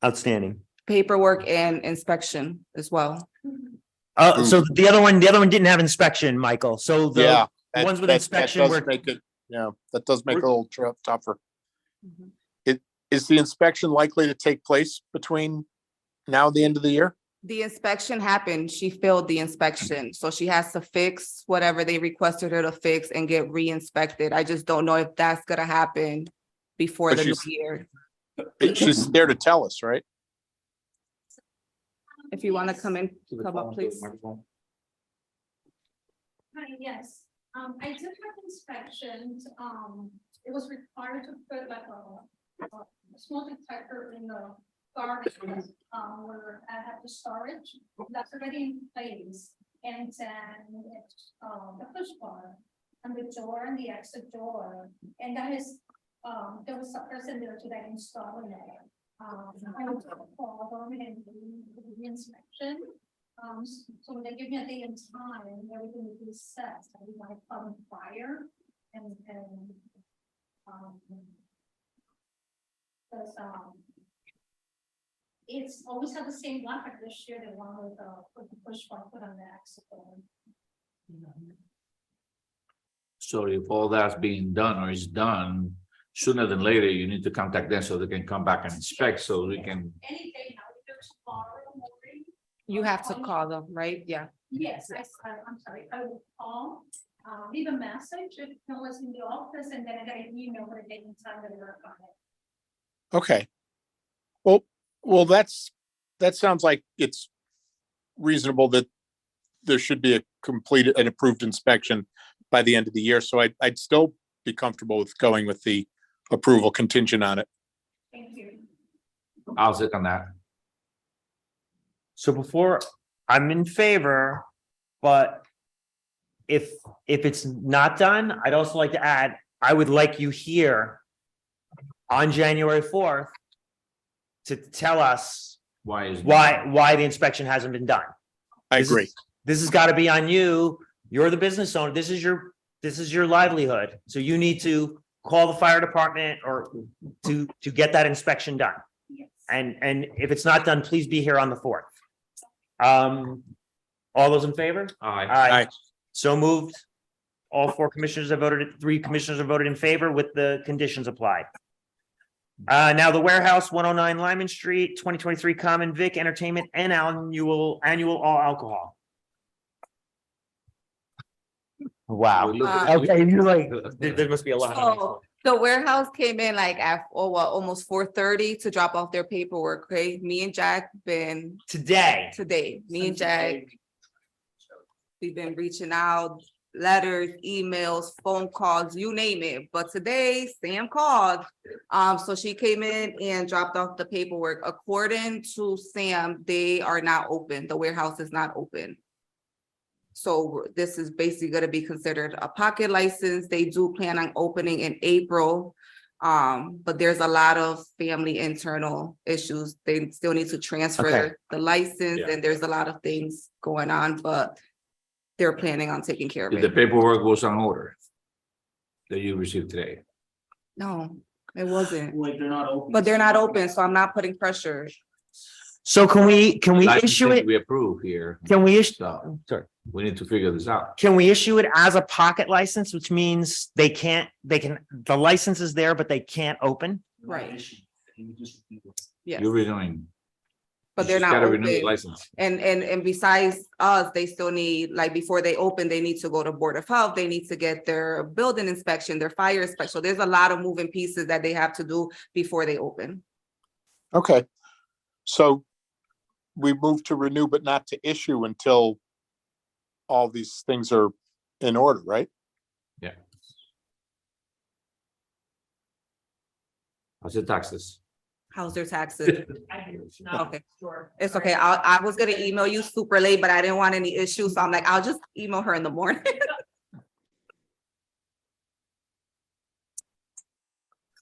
Outstanding. Paperwork and inspection as well. So the other one didn't have inspection, Michael. So the Yeah. ones with that inspection does were, make it, yeah, that does make it a little tougher. Mhm. Is the inspection likely to take place between now and the end of the year? The inspection happened. She failed the inspection, so she has to fix whatever they requested her to fix and get re-inspected. I just don't know if that's gonna happen before But the new she's- year. She's there to tell us, right? If you wanna come in, come up, please. Hi, yes, I did have inspections, it was required to put like a small detector in the garbage, where I have the storage, that's already in place. And then it's, the push bar and the door and the exit door, and that is, there was a person there today installing it. I was call them and do the inspection. So when they give me a day and time, everything will be set, I would like on fire and. Because, it's always had the same lock, like this year, they want with the push button put on the exit door. So if all that's being done or is done, sooner than later, you need to contact them so they can come back and inspect, so we can. Any day now, either tomorrow morning. You have to call them, right? Yeah. Yes, I'm sorry, I will call, leave a message if no one's in the office, and then I get an email for the date and time that work on it. Okay. Well, that sounds like it's reasonable that there should be a completed and approved inspection by the end of the year. So I'd still be comfortable with going with the approval contingent on it. Thank you. I'll second that. so before, I'm in favor, but if it's not done, I'd also like to add, I would like you here on January 4th to tell us Why is? why the inspection hasn't been done. I This is- agree. This has got to be on you. You're the business owner. This is your livelihood. So you need to call the fire department or to get that inspection done. Yes. And if it's not done, please be here on the 4th. All those in favor? Aye. Aye. So moved. All 4 commissioners have voted, 3 commissioners have voted in favor with the conditions applied. Now the warehouse, 109 Lyman Street, 2023 Common Vic Entertainment and annual all alcohol. Wow. Okay, you're like, there must be a lot. So the warehouse came in like at, almost 4:30 to drop off their paperwork, okay? Me and Jack been Today. today, me and Jack. We've been reaching out, letters, emails, phone calls, you name it. But today Sam called. So she came in and dropped off the paperwork. According to Sam, they are not open. The warehouse is not open. So this is basically gonna be considered a pocket license. They do plan on opening in April. But there's a lot of family internal issues. They still need to Okay. transfer the license Yeah. and there's a lot of things going on, but they're planning on taking care of If the it. paperwork was on order that you received today. No, it wasn't, Like they're not open. but they're not open, so I'm not putting pressure. So can we issue Licensing it? We approve here, Can we issue? so Sorry. we need to figure this out. Can we issue it as a pocket license, which means they can, the license is there, but they can't open? Right. Yes, You're renewing. but You they're just not gotta renew the open. license. And besides us, they still need, like, before they open, they need to go to Board of Health, they need to get their building inspection, their fire inspection. So there's a lot of moving pieces that they have to do before they open. Okay. So we move to renew but not to issue until all these things are in order, right? How's the taxes? How's their taxes? I do, not Okay. sure. It's okay. I was gonna email you super late, but I didn't want any issues, so I'm like, I'll just email her in the morning.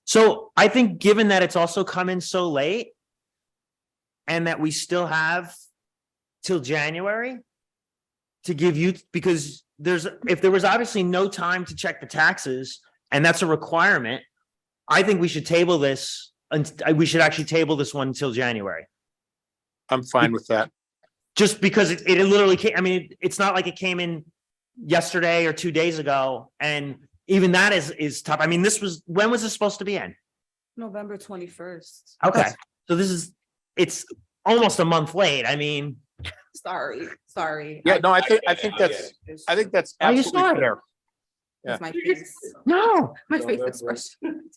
So I think given that it's also come in so late and that we still have till January to give you, because if there was obviously no time to check the taxes and that's a requirement, I think we should table this and we should actually table this one until January. I'm fine with that. Just because it literally came, I mean, it's not like it came in yesterday or 2 days ago. And even that is tough. I mean, when was this supposed to be in? November 21st. Okay, so it's almost a month late. I mean, Sorry. Yeah, no, I think that's Are you absolutely sorry? fair. It's my face, no. my face expression.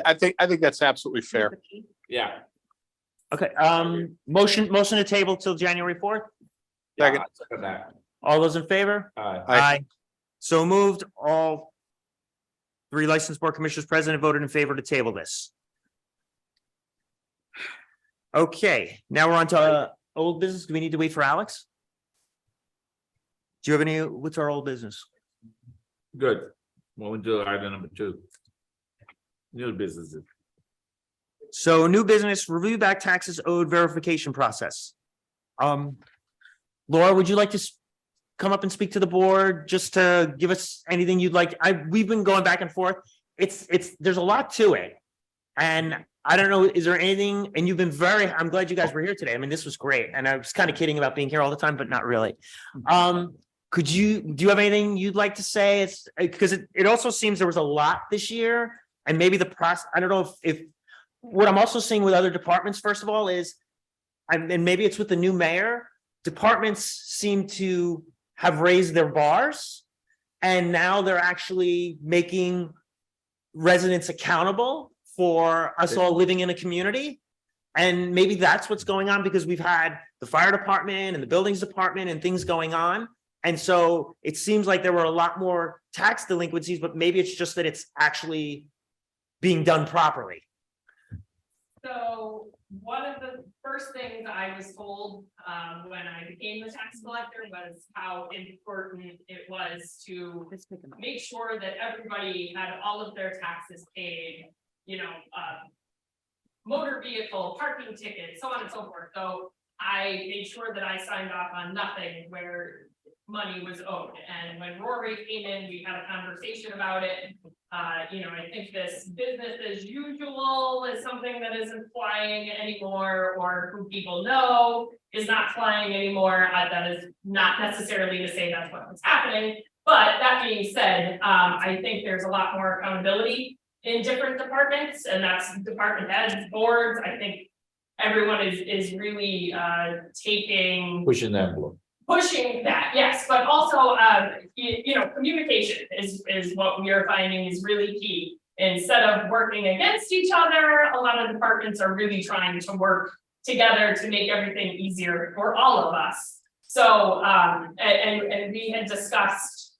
I think that's absolutely fair. Yeah. Okay, motion to table till January 4th. Second. Yeah, second that. All those in favor? Aye. So moved. All three licensed board commissioners present voted in favor to table this. Okay, now we're on to old business. Do we need to wait for Alex? Do you have what's our old business? Good. Moving to item number 2. New businesses. So new business, review back taxes owed verification process. Laura, would you like to come up and speak to the board just to give us anything you'd like? We've been going back and forth. There's a lot to it. And I don't know, is there anything, and you've been I'm glad you guys were here today. I mean, this was great. And I was kind of kidding about being here all the time, but not really. Do you have anything you'd like to say? It's because it also seems there was a lot this year and maybe the process, I don't know if what I'm also seeing with other departments, first of all, is, and maybe it's with the new mayor, departments seem to have raised their bars. And now they're actually making residents accountable for us all living in a community. And maybe that's what's going on because we've had the fire department and the buildings department and things going on. And so it seems like there were a lot more tax delinquencies, but maybe it's just that it's actually being done properly. So one of the first things I was told when I became the tax collector was how important it was to make sure that everybody had all of their taxes paid, you know, motor vehicle, parking tickets, so on and so forth. So I made sure that I signed off on nothing where money was owed. And when Rory came in, we had a conversation about it. You know, I think this business as usual is something that isn't flying anymore, or who people know is not flying anymore. That is not necessarily to say that's what was happening. But that being said, I think there's a lot more accountability in different departments, and that's department heads, boards. I think everyone is really Pushing the envelope. pushing that, yes, but also, you know, communication is what we are finding is really key. Instead of working against each other, a lot of departments are really trying to work together to make everything easier for all of us. So, and we had discussed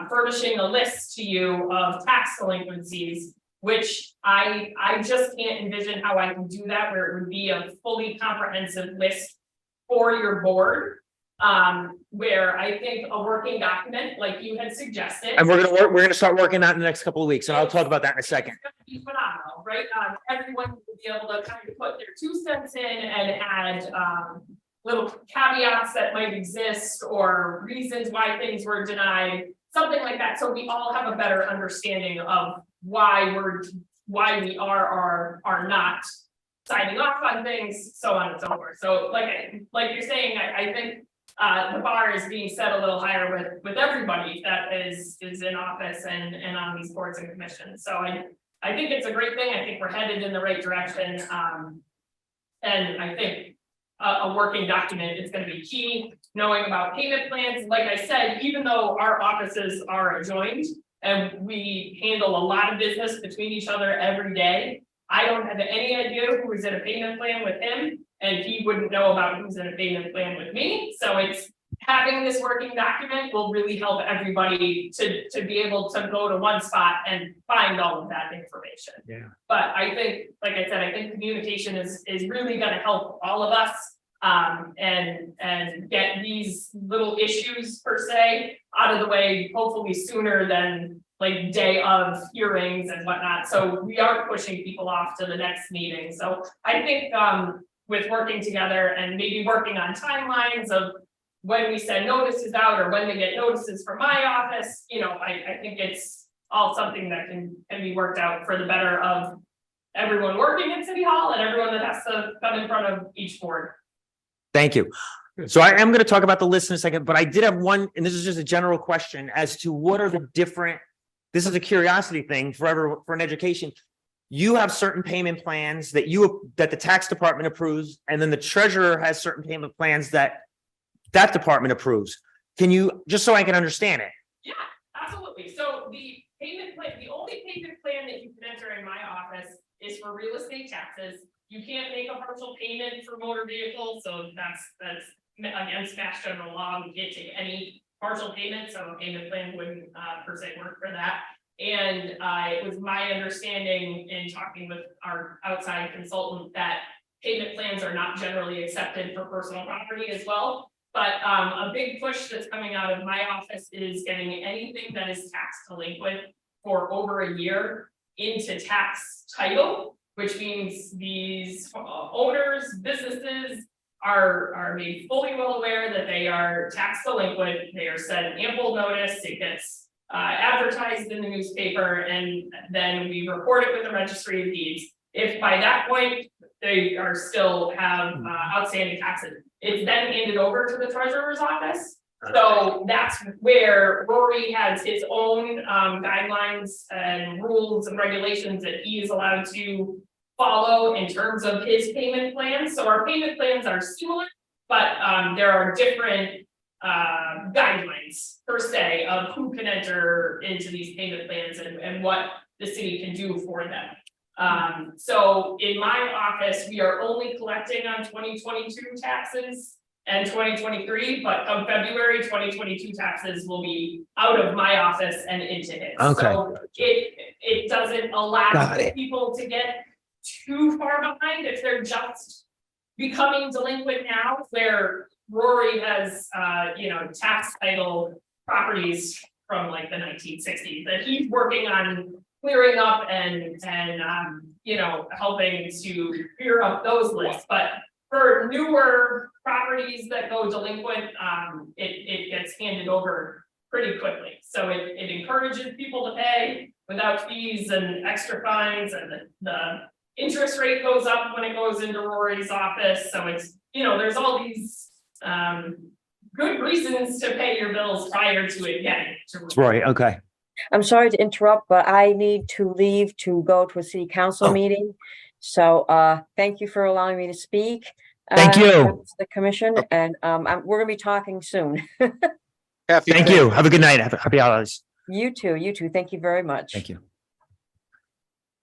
furnishing a list to you of tax delinquencies, which I just can't envision how I can do that, where it would be a fully comprehensive list for your board. Where I think a working document, like you had suggested. And we're gonna start working on it in the next couple of weeks, and I'll talk about that in a second. It's gonna be phenomenal, right? Everyone will be able to kind of put their 2 cents in and add, little caveats that might exist or reasons why things were denied, something like that. So we all have a better understanding of why we are or are not signing off on things, so on and so forth. So like you're saying, I think the bar is being set a little higher with everybody that is in office and on these boards and commissions. So I think it's a great thing. I think we're headed in the right direction. And I think a working document is going to be key, knowing about payment plans. Like I said, even though our offices are adjoined and we handle a lot of business between each other every day, I don't have any idea who is in a payment plan with him, and he wouldn't know about who's in a payment plan with me. So it's having this working document will really help everybody to be able to go to one spot and find all of that information. Yeah. But I think, like I said, I think communication is really gonna help all of us. And get these little issues per se out of the way, hopefully sooner than like day of hearings and whatnot. So we are pushing people off to the next meeting. So I think with working together and maybe working on timelines of when we send notices out or when they get notices from my office, you know, I think it's all something that can be worked out for the better of everyone working at City Hall and everyone that has to come in front of each board. Thank you. So I am going to talk about the list in a second, but I did have one, and this is just a general question as to what are the different, this is a curiosity thing for an education. You have certain payment plans that the tax department approves, and then the treasurer has certain payment plans that department approves. Can you, just so I can understand it? Yeah, absolutely. So the payment plan, the only payment plan that you can enter in my office is for real estate taxes. You can't make a partial payment for motor vehicles, so that's against Mass General Law. We can't take any partial payment, so a payment plan wouldn't per se work for that. And it was my understanding in talking with our outside consultant that payment plans are not generally accepted for personal property as well. But a big push that's coming out of my office is getting anything that is tax delinquent for over a year into tax title, which means these owners, businesses are made fully well aware that they are tax delinquent. They are sent ample notice. It gets advertised in the newspaper, and then we report it with the registry of deeds. If by that point they are still have outstanding taxes, it's then handed over to the treasurer's office. So that's where Rory has his own guidelines and rules and regulations that he is allowed to follow in terms of his payment plans. So our payment plans are similar, but there are different guidelines per se of who can enter into these payment plans and what the city can do for them. So in my office, we are only collecting on 2022 taxes and 2023, but come February, 2022 taxes will be out of my office and into his. Okay. So it doesn't allow people to get too far behind if they're just becoming delinquent now, where Rory has tax title properties from like the 1960s that he's working on clearing up and helping to clear up those lists. But for newer properties that go delinquent, it gets handed over pretty quickly. So it encourages people to pay without fees and extra fines, and the interest rate goes up when it goes into Rory's office. So it's, there's all these good reasons to pay your bills prior to it getting to Rory. Right, okay. I'm sorry to interrupt, but I need to leave to go to a city council meeting. So thank you for allowing me to speak. Thank you. To the commission, and we're gonna be talking soon. Thank you. Have a good night. Happy holidays. You too. Thank you very much. Thank you.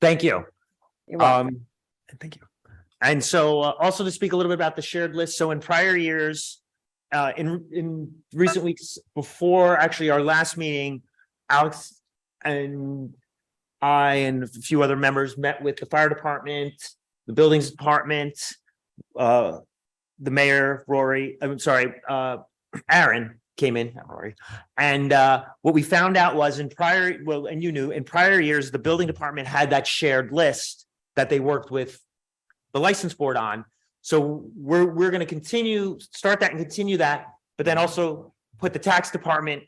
Thank you. You're welcome. Thank you. And so also to speak a little bit about the shared list. So in prior years, in recent weeks before actually our last meeting, Alex and I and a few other members met with the fire department, the buildings department, the mayor, Rory, I'm sorry, Aaron came in, Rory, and what we found out was in prior, well, and you knew, in prior years, the building department had that shared list that they worked with the license board on. So we're gonna start that and continue that, but then also put the tax department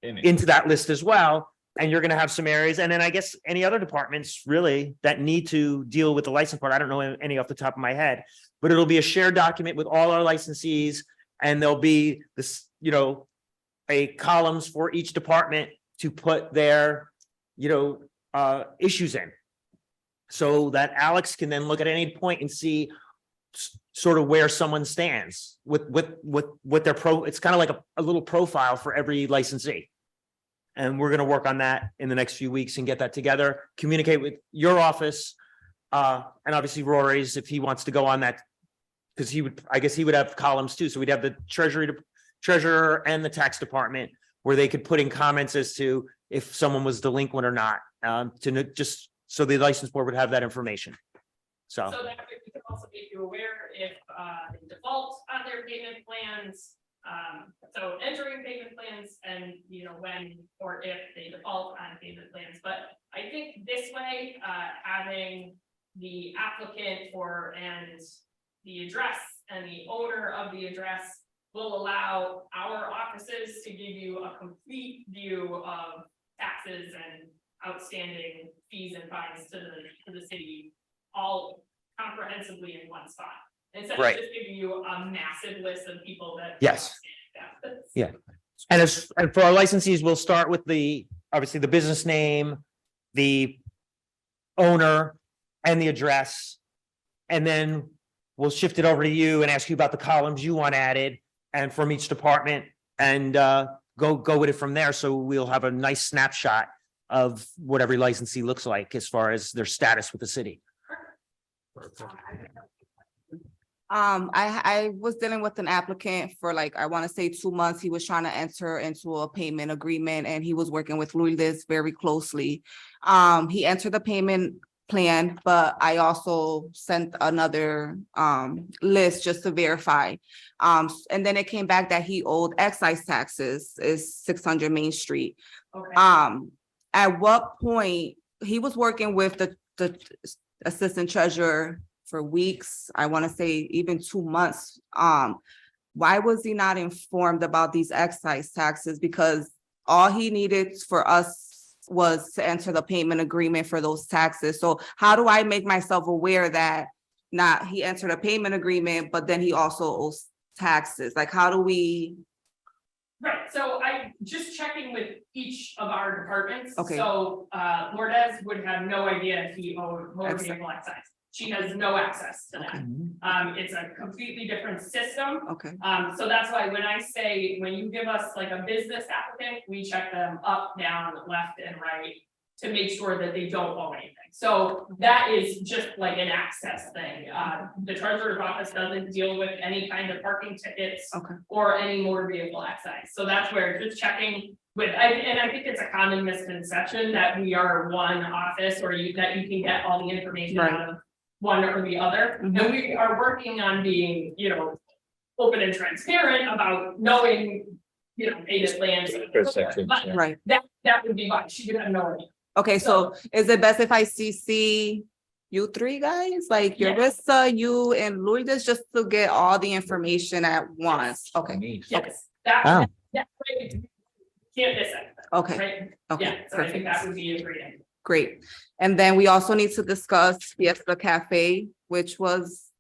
into that list as well. And you're gonna have some areas, and then I guess any other departments really that need to deal with the license board. I don't know any off the top of my head, but it'll be a shared document with all our licensees, and there'll be this, a columns for each department to put their, issues in. So that Alex can then look at any point and see sort of where someone stands with their it's kind of like a little profile for every licensee. And we're gonna work on that in the next few weeks and get that together, communicate with your office, and obviously Rory's if he wants to go on that. Because I guess he would have columns too. So we'd have the treasurer and the tax department where they could put in comments as to if someone was delinquent or not, just so the license board would have that information. So So that we can also make you aware if they default on their payment plans. So entering payment plans and, when or if they default on payment plans. But I think this way, having the applicant and the address and the owner of the address will allow our offices to give you a complete view of taxes and outstanding fees and fines to the city, all comprehensively in one spot. Instead of Right. just giving you a massive list of people that. Yes. Taxes. Yeah. And for our licensees, we'll start with obviously the business name, the owner and the address. And then we'll shift it over to you and ask you about the columns you want added and from each department and go with it from there. So we'll have a nice snapshot of what every licensee looks like as far as their status with the city. I was dealing with an applicant for I want to say 2 months. He was trying to enter into a payment agreement and he was working with Reyes very closely. He entered the payment plan, but I also sent another list just to verify. And then it came back that he owed excise taxes is 600 Main Street. Okay. At what point he was working with the assistant treasurer for weeks, I want to say even 2 months. Why was he not informed about these excise taxes? Because all he needed for us was to enter the payment agreement for those taxes. So how do I make myself aware that he entered a payment agreement, but then he also owes taxes? How do we? Right, so I just checking with each of our departments. Okay. So Lourdes would have no idea if he owed motor vehicle excise. She has no access to that. It's a completely different system. Okay, So that's why when I say, when you give us like a business applicant, we check them up, down, left and right to make sure that they don't owe anything. So that is just like an access thing. The treasurer's office doesn't deal with any kind of parking tickets okay, or any motor vehicle excise. So that's where just checking with, and I think it's a common misconception that we are one office or that you can get all the information out of one or the other. Mhm. And we are working on being, open and transparent about knowing, payment plans. Perception, But yeah. right. that would be fine. She would have no idea. Okay, so is it best if I CC you three guys, like Yeah. Yarissa, you and Lourdes, just to get all the information at once? Okay, Yes, Wow. that way, can't miss anything, okay, right? okay, Yeah, so I think that perfect, would be a great idea. great. And then we also need to discuss Fiesta Cafe, which was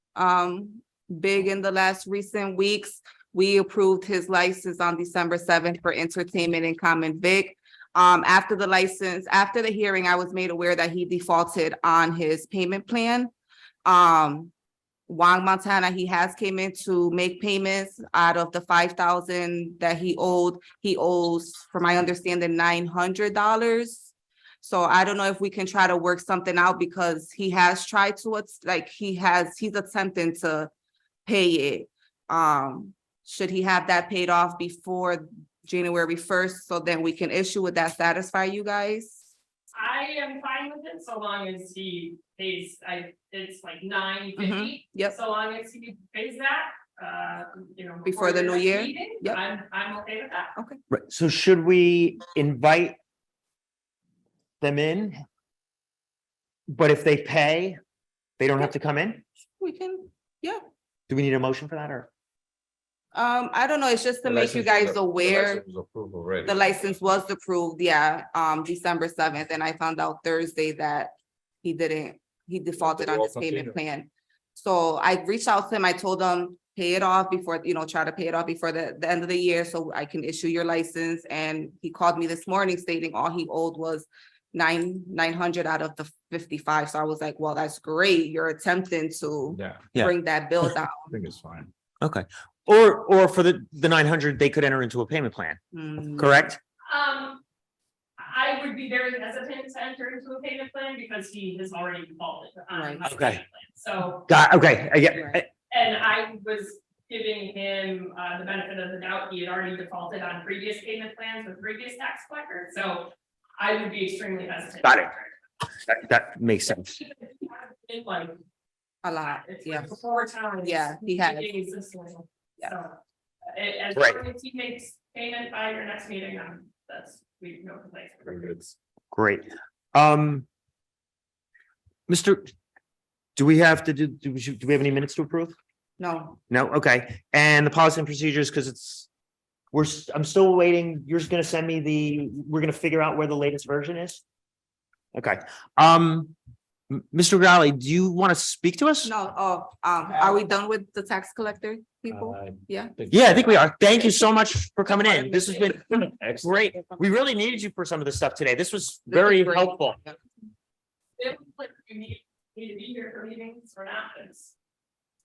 big in the last recent weeks. We approved his license on December 7th for entertainment in Common Vic. After the hearing, I was made aware that he defaulted on his payment plan. Wang Montana, he has came in to make payments out of the 5,000 that he owed. He owes, from my understanding, $900. So I don't know if we can try to work something out because he has tried to, he's attempting to pay it. Should he have that paid off before January 1st, so then we can issue? Would that satisfy you guys? I am fine with it so long as he pays, it's like $950. Yep. So long as he pays that, Before the new next year? meeting, Yep. I'm okay with that. Right, so should we invite them in? But if they pay, they don't have to come in? We can, yeah. Do we need a motion for that or? I don't know, it's just to make you guys aware. The license was approved, yeah, December 7th, and I found out Thursday that he defaulted on his payment plan. So I reached out to him, I told him, pay it off before, try to pay it off before the end of the year so I can issue your license. And he called me this morning stating all he owed was 900 out of the 55. So I was like, well, that's great. You're attempting to Yeah, bring that bill down. I think it's fine. Okay, or for the 900, they could enter into a payment plan, Mm, correct? I would be very hesitant to enter into a payment plan because he has already defaulted on Right. my Okay. payment plan. So, Okay, I get, Right. and I was giving him the benefit of the doubt. He had already defaulted on previous payment plans with previous tax collectors, so I would be extremely hesitant. Got it. That makes sense. In like, a lot, it's yeah. like 4 times. Yeah, he has. Yeah. So, as Right. long as he makes payment by your next meeting, we no complaints. Great. Mr. Do we have to do we have any minutes to approve? No, No, okay. And the policy and procedures, because I'm still waiting. You're just gonna send me we're gonna figure out where the latest version is? Okay. Mr. Gali, do you want to speak to us? no, are we done with the tax collector people? Yeah. Yeah, I think we are. Thank you so much for coming in. This has been great. We really needed you for some of the stuff today. This was very Great. helpful. If you need to be here for meetings or not,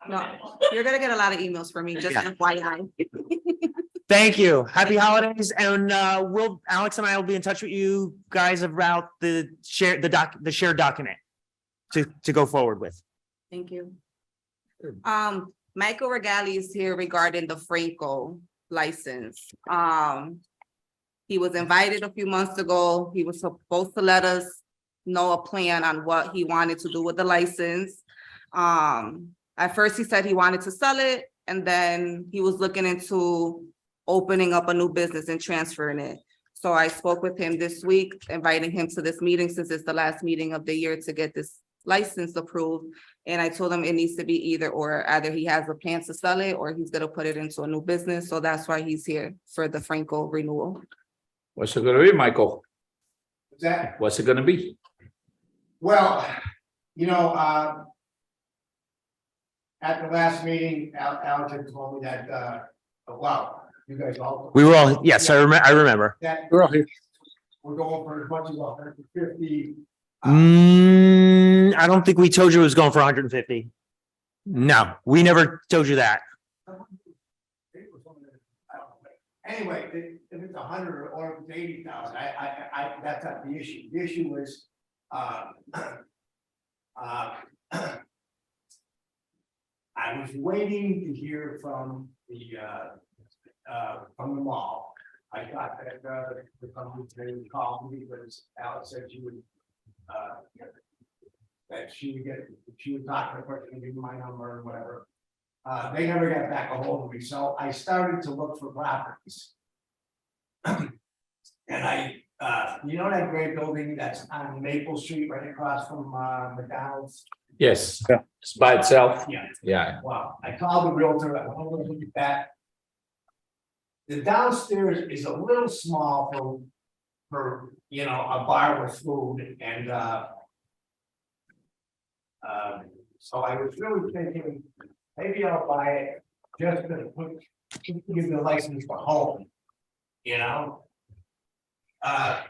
I'm No. available. You're gonna get a lot of emails from me, just Yeah. FYI. Thank you. Happy holidays. And Alex and I will be in touch with you guys about the shared document to go forward with. Thank you. Michael Regali is here regarding the Franco license. He was invited a few months ago. He was supposed to let us know a plan on what he wanted to do with the license. At first, he said he wanted to sell it, and then he was looking into opening up a new business and transferring it. So I spoke with him this week, inviting him to this meeting since it's the last meeting of the year to get this license approved. And I told him it needs to be either he has a plan to sell it or he's gonna put it into a new business. So that's why he's here for the Franco renewal. What's it gonna be, Michael? Is that, What's it gonna be? well, at the last meeting, Alex had told me that, wow, you guys all. We were all, yes, I remember. That We're all here. we're going for as much as 150. I don't think we told you it was going for 150. No, we never told you that. Anyway, if it's 100 or if it's 80,000, that's not the issue. The issue is, I was waiting to hear from the mall. I got that, the company called me because Alex said she would, that she would talk to the person, give me my number or whatever. They never got back a hold of me, so I started to look for properties. And you know that gray building that's on Maple Street right across from McDonald's? Yes, it's by itself. Yeah. Yeah, Well, I called the realtor, I want to look at that. The downstairs is a little small for a bar with food and so I was really thinking, maybe I'll buy it just to give the license for home,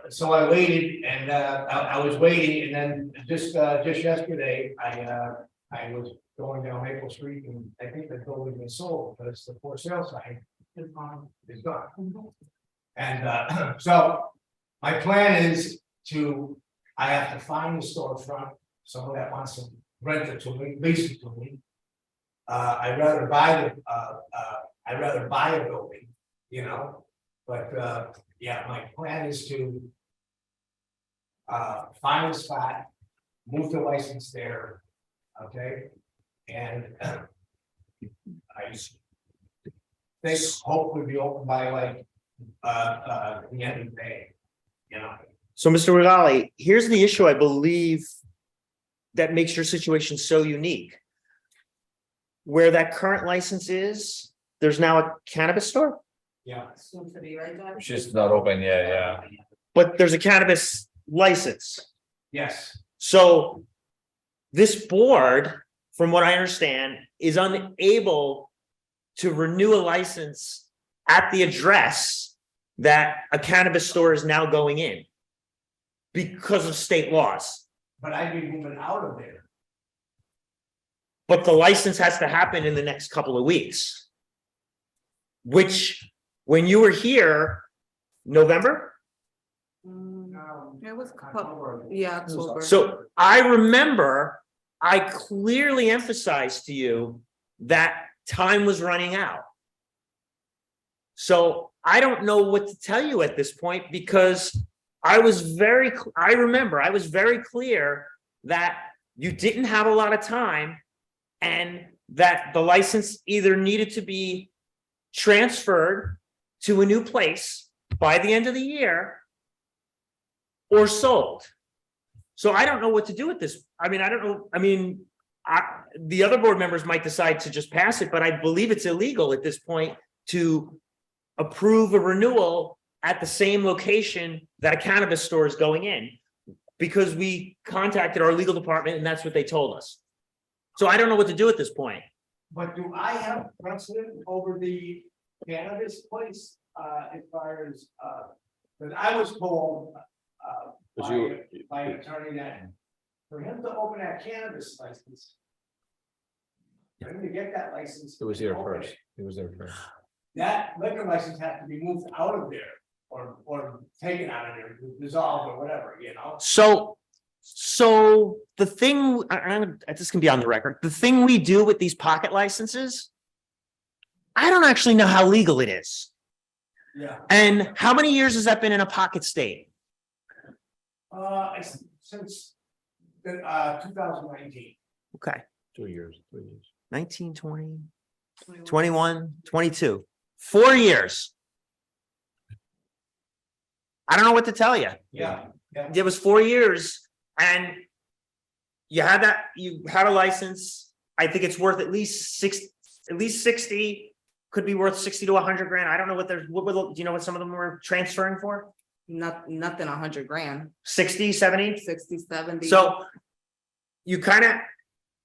So I waited and I was waiting and then just yesterday, I was going down Maple Street and I think the building is sold, but it's the for sale sign. It's gone. And so my plan is I have to find the storefront, someone that wants to rent it to me, lease it to me. I'd rather buy a building, but yeah, my plan is to find a spot, move the license there, okay? And they hopefully be open by like, the end of May, you know? So, Mr. Regali, here's the issue, I believe, that makes your situation so unique. Where that current license is, there's now a cannabis store, Yeah. Soon to be, right, Doug? It's just not open, yeah. but there's a cannabis license. Yes, So this board, from what I understand, is unable to renew a license at the address that a cannabis store is now going in because of state laws. but I'd be moving out of there. But the license has to happen in the next couple of weeks. Which, when you were here, November? It was, yeah, October. So I remember, I clearly emphasized to you that time was running out. So I don't know what to tell you at this point because I remember I was very clear that you didn't have a lot of time and that the license either needed to be transferred to a new place by the end of the year or sold. So I don't know what to do with this. I mean, I don't know. I mean, the other board members might decide to just pass it, but I believe it's illegal at this point to approve a renewal at the same location that a cannabis store is going in, because we contacted our legal department and that's what they told us. So I don't know what to do at this point. But do I have precedent over the cannabis place, as far as, but I was told, by an attorney that for him to open that cannabis license, for him to get that license. It was here open first. it, It was there first. That liquor license had to be moved out of there or taken out of there, dissolved or whatever, you know? So the thing, this can be on the record, the thing we do with these pocket licenses, I don't actually know how legal it is. Yeah. And how many years has that been in a pocket state? Since 2019. Okay, 2 years, 3 years. 19, 20, 21, 22, 4 years. I don't know what to tell you. Yeah. It was 4 years and you had a license. I think it's worth at least 60, could be worth 60 to 100 grand. I don't know do you know what some of them were transferring for? Nothing 100 grand, 60, 70? 60, 70. So you kind of,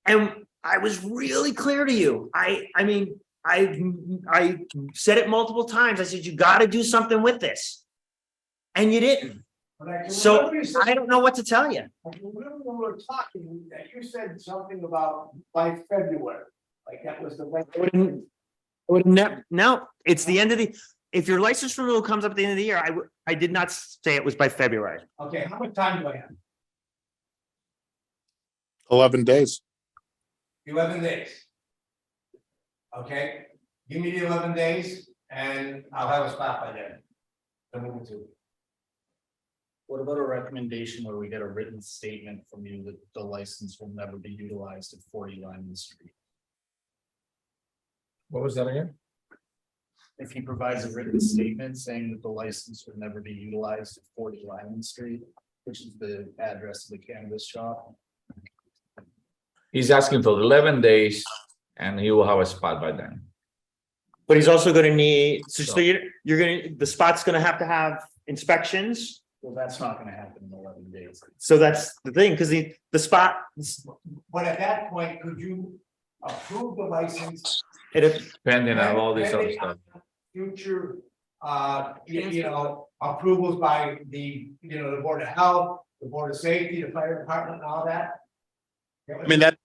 and I was really clear to you. I mean, I said it multiple times. I said, you got to do something with this. And you didn't. But I can So remember you said- I don't know what to tell you. I can remember when we were talking, that you said something about by February, like that was the. No, it's the end of if your license renewal comes up at the end of the year, I did not say it was by February. Okay, how much time do I have? 11 days. 11 days. Okay, give me the 11 days and I'll have a spot by then. To move it to. What about a recommendation where we get a written statement from you that the license will never be utilized at 40 Lyman Street? What was that again? If he provides a written statement saying that the license would never be utilized at 40 Lyman Street, which is the address of the cannabis shop. He's asking for 11 days and he will have a spot by then. But he's also going to need, so the spot's going to have inspections. Well, that's not gonna happen in 11 days. So that's the thing, because the spot, But at that point, could you approve the license? Pending on all this other pending stuff. on Future, you know, approvals by the Board of Health, the Board of Safety, the Fire Department, and all that. I mean, that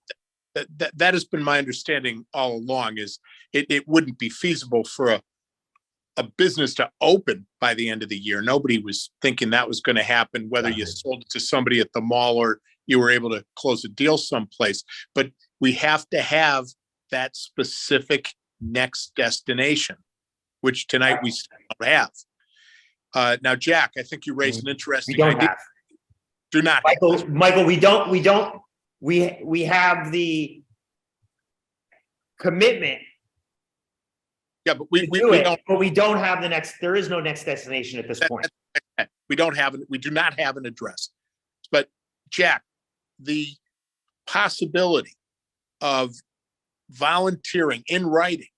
has been my understanding all along, is it wouldn't be feasible for a business to open by the end of the year. Nobody was thinking that was going to happen, whether you sold it to somebody at the mall or you were able to close a deal someplace. But we have to have that specific next destination, which tonight we still don't have. Now, Jack, I think you raised an we interesting don't idea. have. Do not. have. Michael, we have the commitment Yeah, but we do it, don't, but we don't have the next, there is no next destination at this point. we do not have an address. But Jack, the possibility of volunteering in writing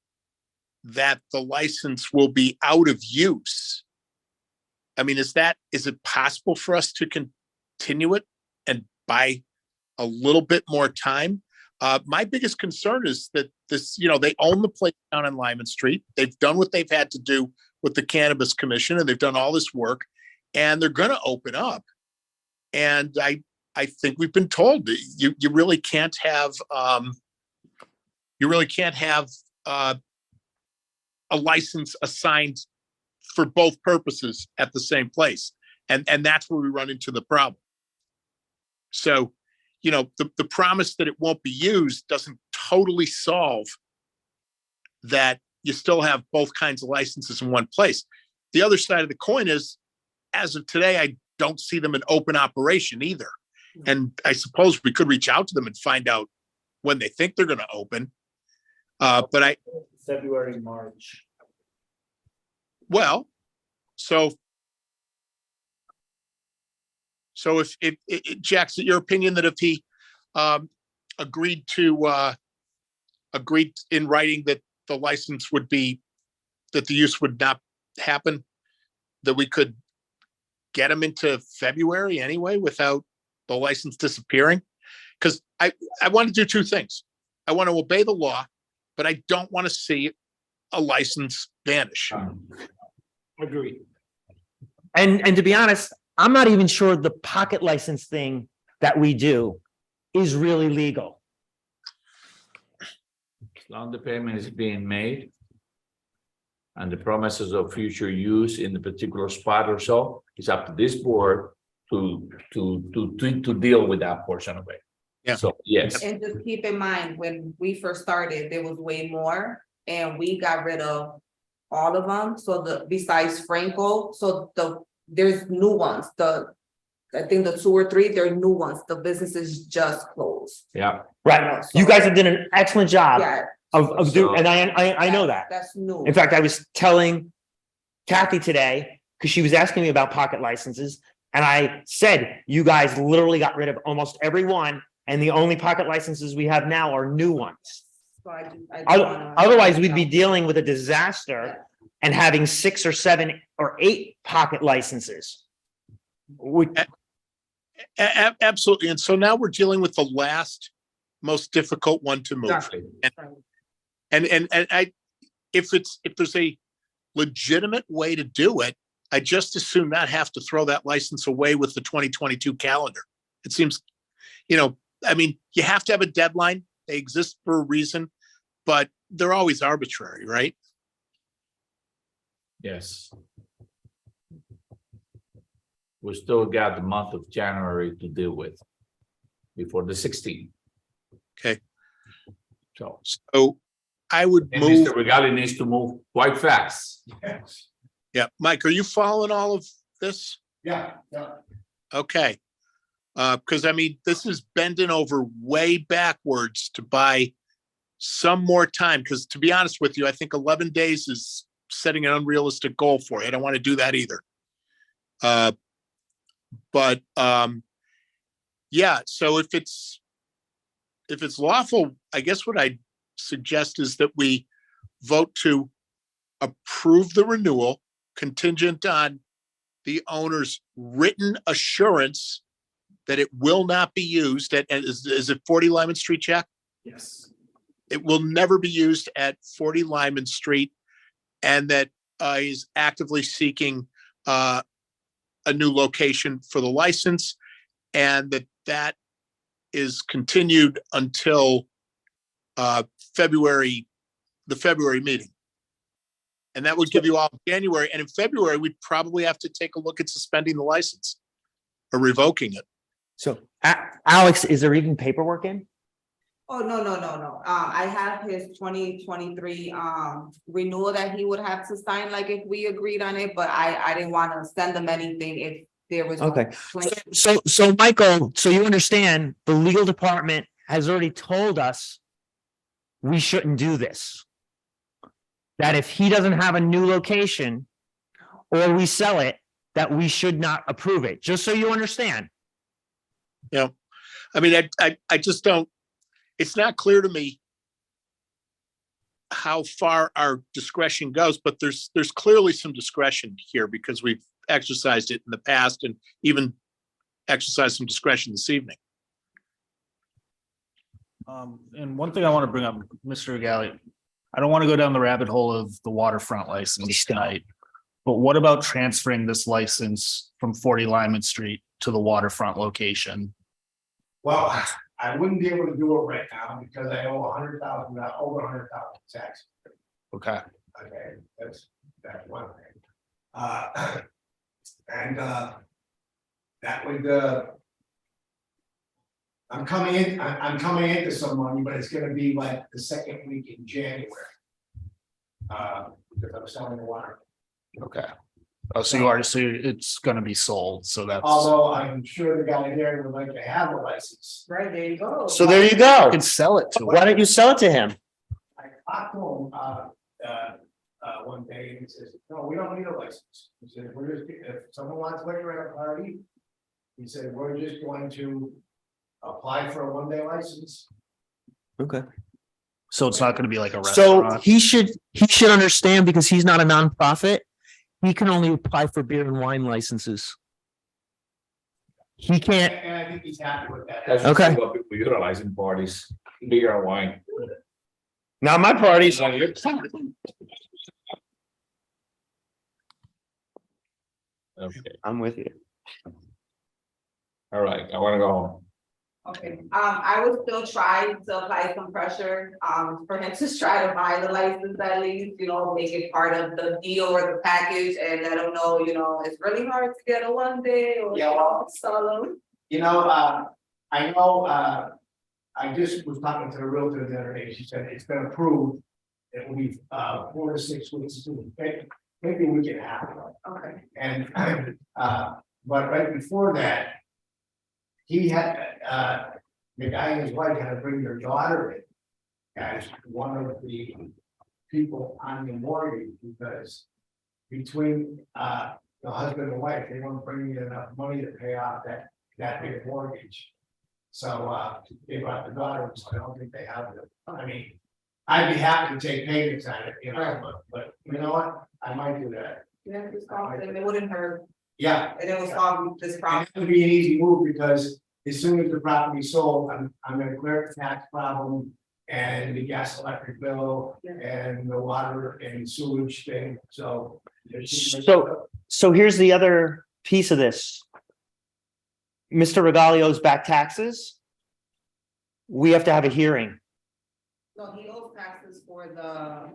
that the license will be out of use. I mean, is it possible for us to continue it and buy a little bit more time? My biggest concern is that this, they own the place down on Lyman Street. They've done what they've had to do with the Cannabis Commission, and they've done all this work, and they're going to open up. And I think we've been told that you really can't have a license assigned for both purposes at the same place, and that's where we run into the problem. So, the promise that it won't be used doesn't totally solve that you still have both kinds of licenses in one place. The other side of the coin is, as of today, I don't see them in open operation either. And I suppose we could reach out to them and find out when they think they're going to open. But February, March. well, so if Jack's your opinion that if he agreed in writing that the license would be, that the use would not happen, that we could get him into February anyway without the license disappearing? Because I want to do two things. I want to obey the law, but I don't want to see a license vanish. Agree. And to be honest, I'm not even sure the pocket license thing that we do is really legal. As long as the payment is being made and the promises of future use in the particular spot or so, it's up to this board to deal with that portion of it. Yeah. So, yes. And just keep in mind, when we first started, there was way more, and we got rid of all of them. So besides Franco, so there's new ones. I think the 2 or 3, they're new ones. The businesses just closed. Yeah. Right. You guys have done an excellent job Yeah, of doing, and I know that. that's new. In fact, I was telling Kathy today, because she was asking me about pocket licenses, and I said, you guys literally got rid of almost every one, and the only pocket licenses we have now are new ones. So I do wanna- Otherwise, we'd be dealing with a disaster and having 6 or 7 or 8 pocket licenses. Absolutely. And so now we're dealing with the last most difficult one to move. Exactly. And if there's a legitimate way to do it, I just as soon not have to throw that license away with the 2022 calendar. It seems, I mean, you have to have a deadline. They exist for a reason, but they're always arbitrary, right? Yes. We still got the month of January to deal with before the 16th. Okay. So I would and move. Mr. Regali needs to move quite fast. Yes. Yeah, Mike, are you following all of this? Yeah. Okay. Because I mean, this is bending over way backwards to buy some more time. Because to be honest with you, I think 11 days is setting an unrealistic goal for you. I don't want to do that either. But yeah, so if it's lawful, I guess what I suggest is that we vote to approve the renewal contingent on the owner's written assurance that it will not be used at, is it 40 Lyman Street, Jack? Yes. It will never be used at 40 Lyman Street, and that he's actively seeking a new location for the license, and that is continued until the February meeting. And that would give you all January. And in February, we'd probably have to take a look at suspending the license or revoking it. So, Alex, is there even paperwork in? Oh, no. I have his 2023 renewal that he would have to sign, like if we agreed on it, but I didn't want to send them anything if there was. no Okay. plan. So Michael, so you understand, the legal department has already told us we shouldn't do this. that if he doesn't have a new location or we sell it, that we should not approve it, just so you understand. I mean, I just don't, it's not clear to me how far our discretion goes, but there's clearly some discretion here because we've exercised it in the past and even exercised some discretion this evening. And one thing I want to bring up, Mr. Regali, I don't want to go down the rabbit hole of the waterfront license tonight. But what about transferring this license from 40 Lyman Street to the waterfront location? Well, I wouldn't be able to do it right now because I owe $100,000, over $100,000 tax. Okay, Okay, that's one thing. That would, I'm coming into some money, but it's gonna be like the second week in January. Because I'm selling the water. okay. Oh, so it's gonna be sold, so that's. Although I'm sure the guy there would like to have a license. Right, there you go. So there you go. You can sell it to. Why don't you sell it to him? I talked to him, one day and he says, no, we don't need a license. He said, we're just, if someone wants liquor at a party. He said, we're just going to apply for a one-day license. Okay. So it's not gonna be like a So restaurant. he should understand because he's not a nonprofit. He can only apply for beer and wine licenses. He can't, And I think he's happy with that. That's Okay. what people utilize in parties, beer and wine. now my parties. Okay, I'm with you. all right, I wanna go home. Okay, I would still try to apply some pressure, for him to try to buy the license at least, make it part of the deal or the package and let him know, it's really hard to get a one day or. Yeah, well- So. I know, I just was talking to the realtor the other day, she said it's been approved. It will be 4 to 6 weeks, maybe we can have it. Okay. And, but right before that. He had, the guy and his wife had to bring their daughter in. As one of the people on the mortgage because. Between, the husband and wife, they weren't bringing in enough money to pay off that big mortgage. So, they brought the daughter, so I don't think they have it. I mean, I'd be happy to take payments on it, but you know what? I might do that. Yeah, just call them, it wouldn't hurt, Yeah. and it will solve this And problem. it would be an easy move because as soon as the property sold, I'm gonna clear the tax problem. And the gas electric bill and the water and sewage thing, so. So here's the other piece of this. Mr. Regalio's back taxes. We have to have a hearing. So he owes taxes for the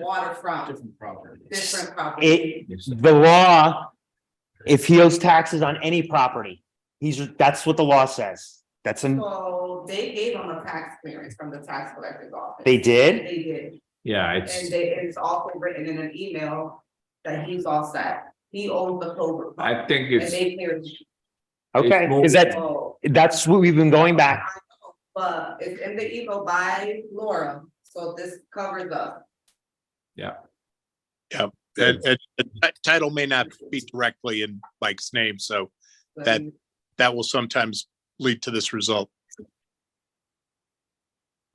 waterfront, Different property. different property. The law, if he owes taxes on any property, that's what the law says. That's So they gave him a tax clearance from the tax collector's office. they did. They did, Yeah, and it's, it's also written in an email that he's all set. He owns the Cobra. I think And it's, they cleared. Okay, more- is that, So, that's what we've been going back. but it's in the email by Laura, so this covers us. And title may not be directly in Mike's name, so that will sometimes lead to this result.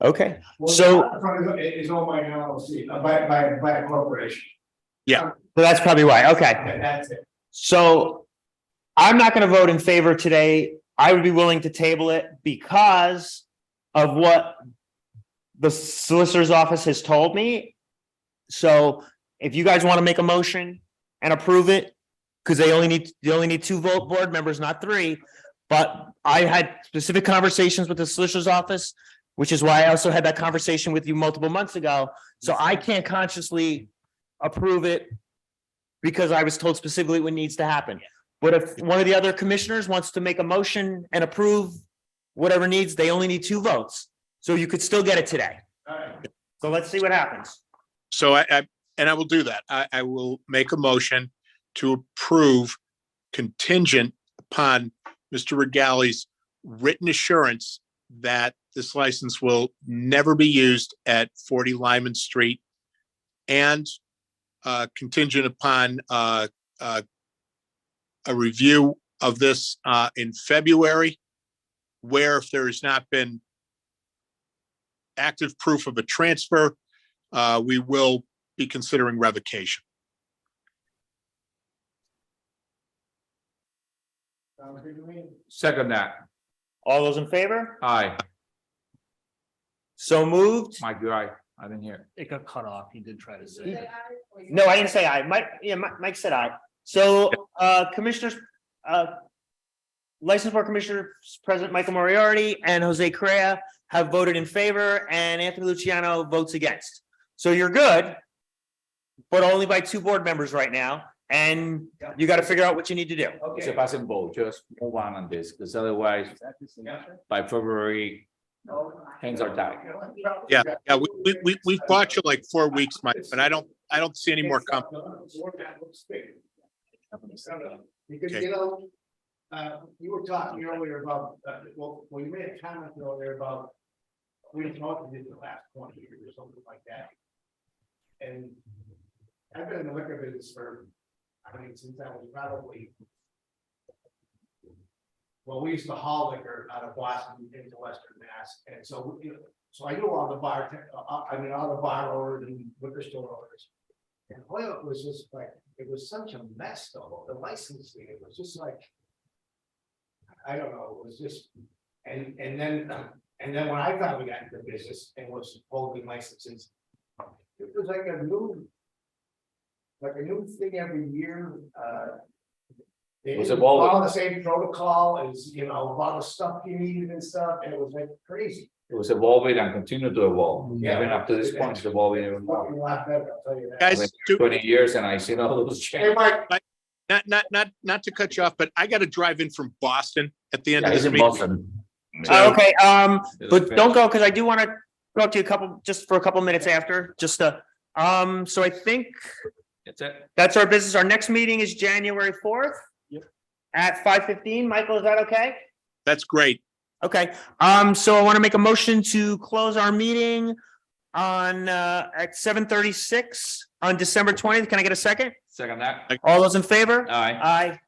Okay, Well, so It's owned by an LLC, by a corporation. that's probably why. Okay. And that's it. So I'm not going to vote in favor today. I would be willing to table it because of what the solicitor's office has told me. So if you guys want to make a motion and approve it, because they only need 2 board members, not 3. But I had specific conversations with the solicitor's office, which is why I also had that conversation with you multiple months ago. So I can't consciously approve it because I was told specifically what needs to happen. But if one of the other commissioners wants to make a motion and approve whatever needs, they only need 2 votes. So you could still get it today. All right. So let's see what happens. So I will do that. I will make a motion to approve contingent upon Mr. Regali's written assurance that this license will never be used at 40 Lyman Street and contingent upon a review of this in February, where if there has not been active proof of a transfer, we will be considering revocation. Second that. All those in favor? Aye. So moved. Mike, you're right. I didn't hear. It got cut off. He did try to say. No, I didn't say aye. Mike said aye. So, commissioners, License Board Commissioners President Michael Moriarty and Jose Correa have voted in favor, and Anthony Luciano votes against. So you're good, but only by 2 board members right now, and you got to figure out what you need to do. It's a passing vote. Just move on this, because otherwise, by February, hands are tied. Yeah, we've bought you like 4 weeks, Mike, but I don't see any more coming. Because, Okay. you know, you were talking earlier about, well, you made a comment earlier about, we talked in the last 20 years or something like that. And I've been in the liquor business for, since I was probably, well, we used to haul liquor out of Boston into Western Mass, and so, so I knew all the all the bar owners and liquor store owners. And boy, it was just like, it was such a mess, though, the licensing, it was just like, I don't know, it was just, and then when I finally got into the business and was holding licenses, it was like a new thing every year, they It was didn't evolving. follow the same protocol as, a lot of stuff you needed and stuff, and it was like crazy. It was evolving and continued to evolve. Yeah. Even up to this point, it's evolving even Fucking more. lot better, I'll tell you that. Guys, 20 years and I seen all those Hey, changes. Mike, not to cut you off, but I got to drive in from Boston at the end Yeah, of he's this in meeting. Boston. Okay, but don't go, because I do want to talk to you just for a couple minutes after, so I think That's it. that's our business. Our next meeting is January 4th. Yep. At 5:15. Michael, is that okay? That's great. Okay, so I want to make a motion to close our meeting on, at 7:36 on December 20th. Can I get a second? Second that. All those in favor? Aye. Aye.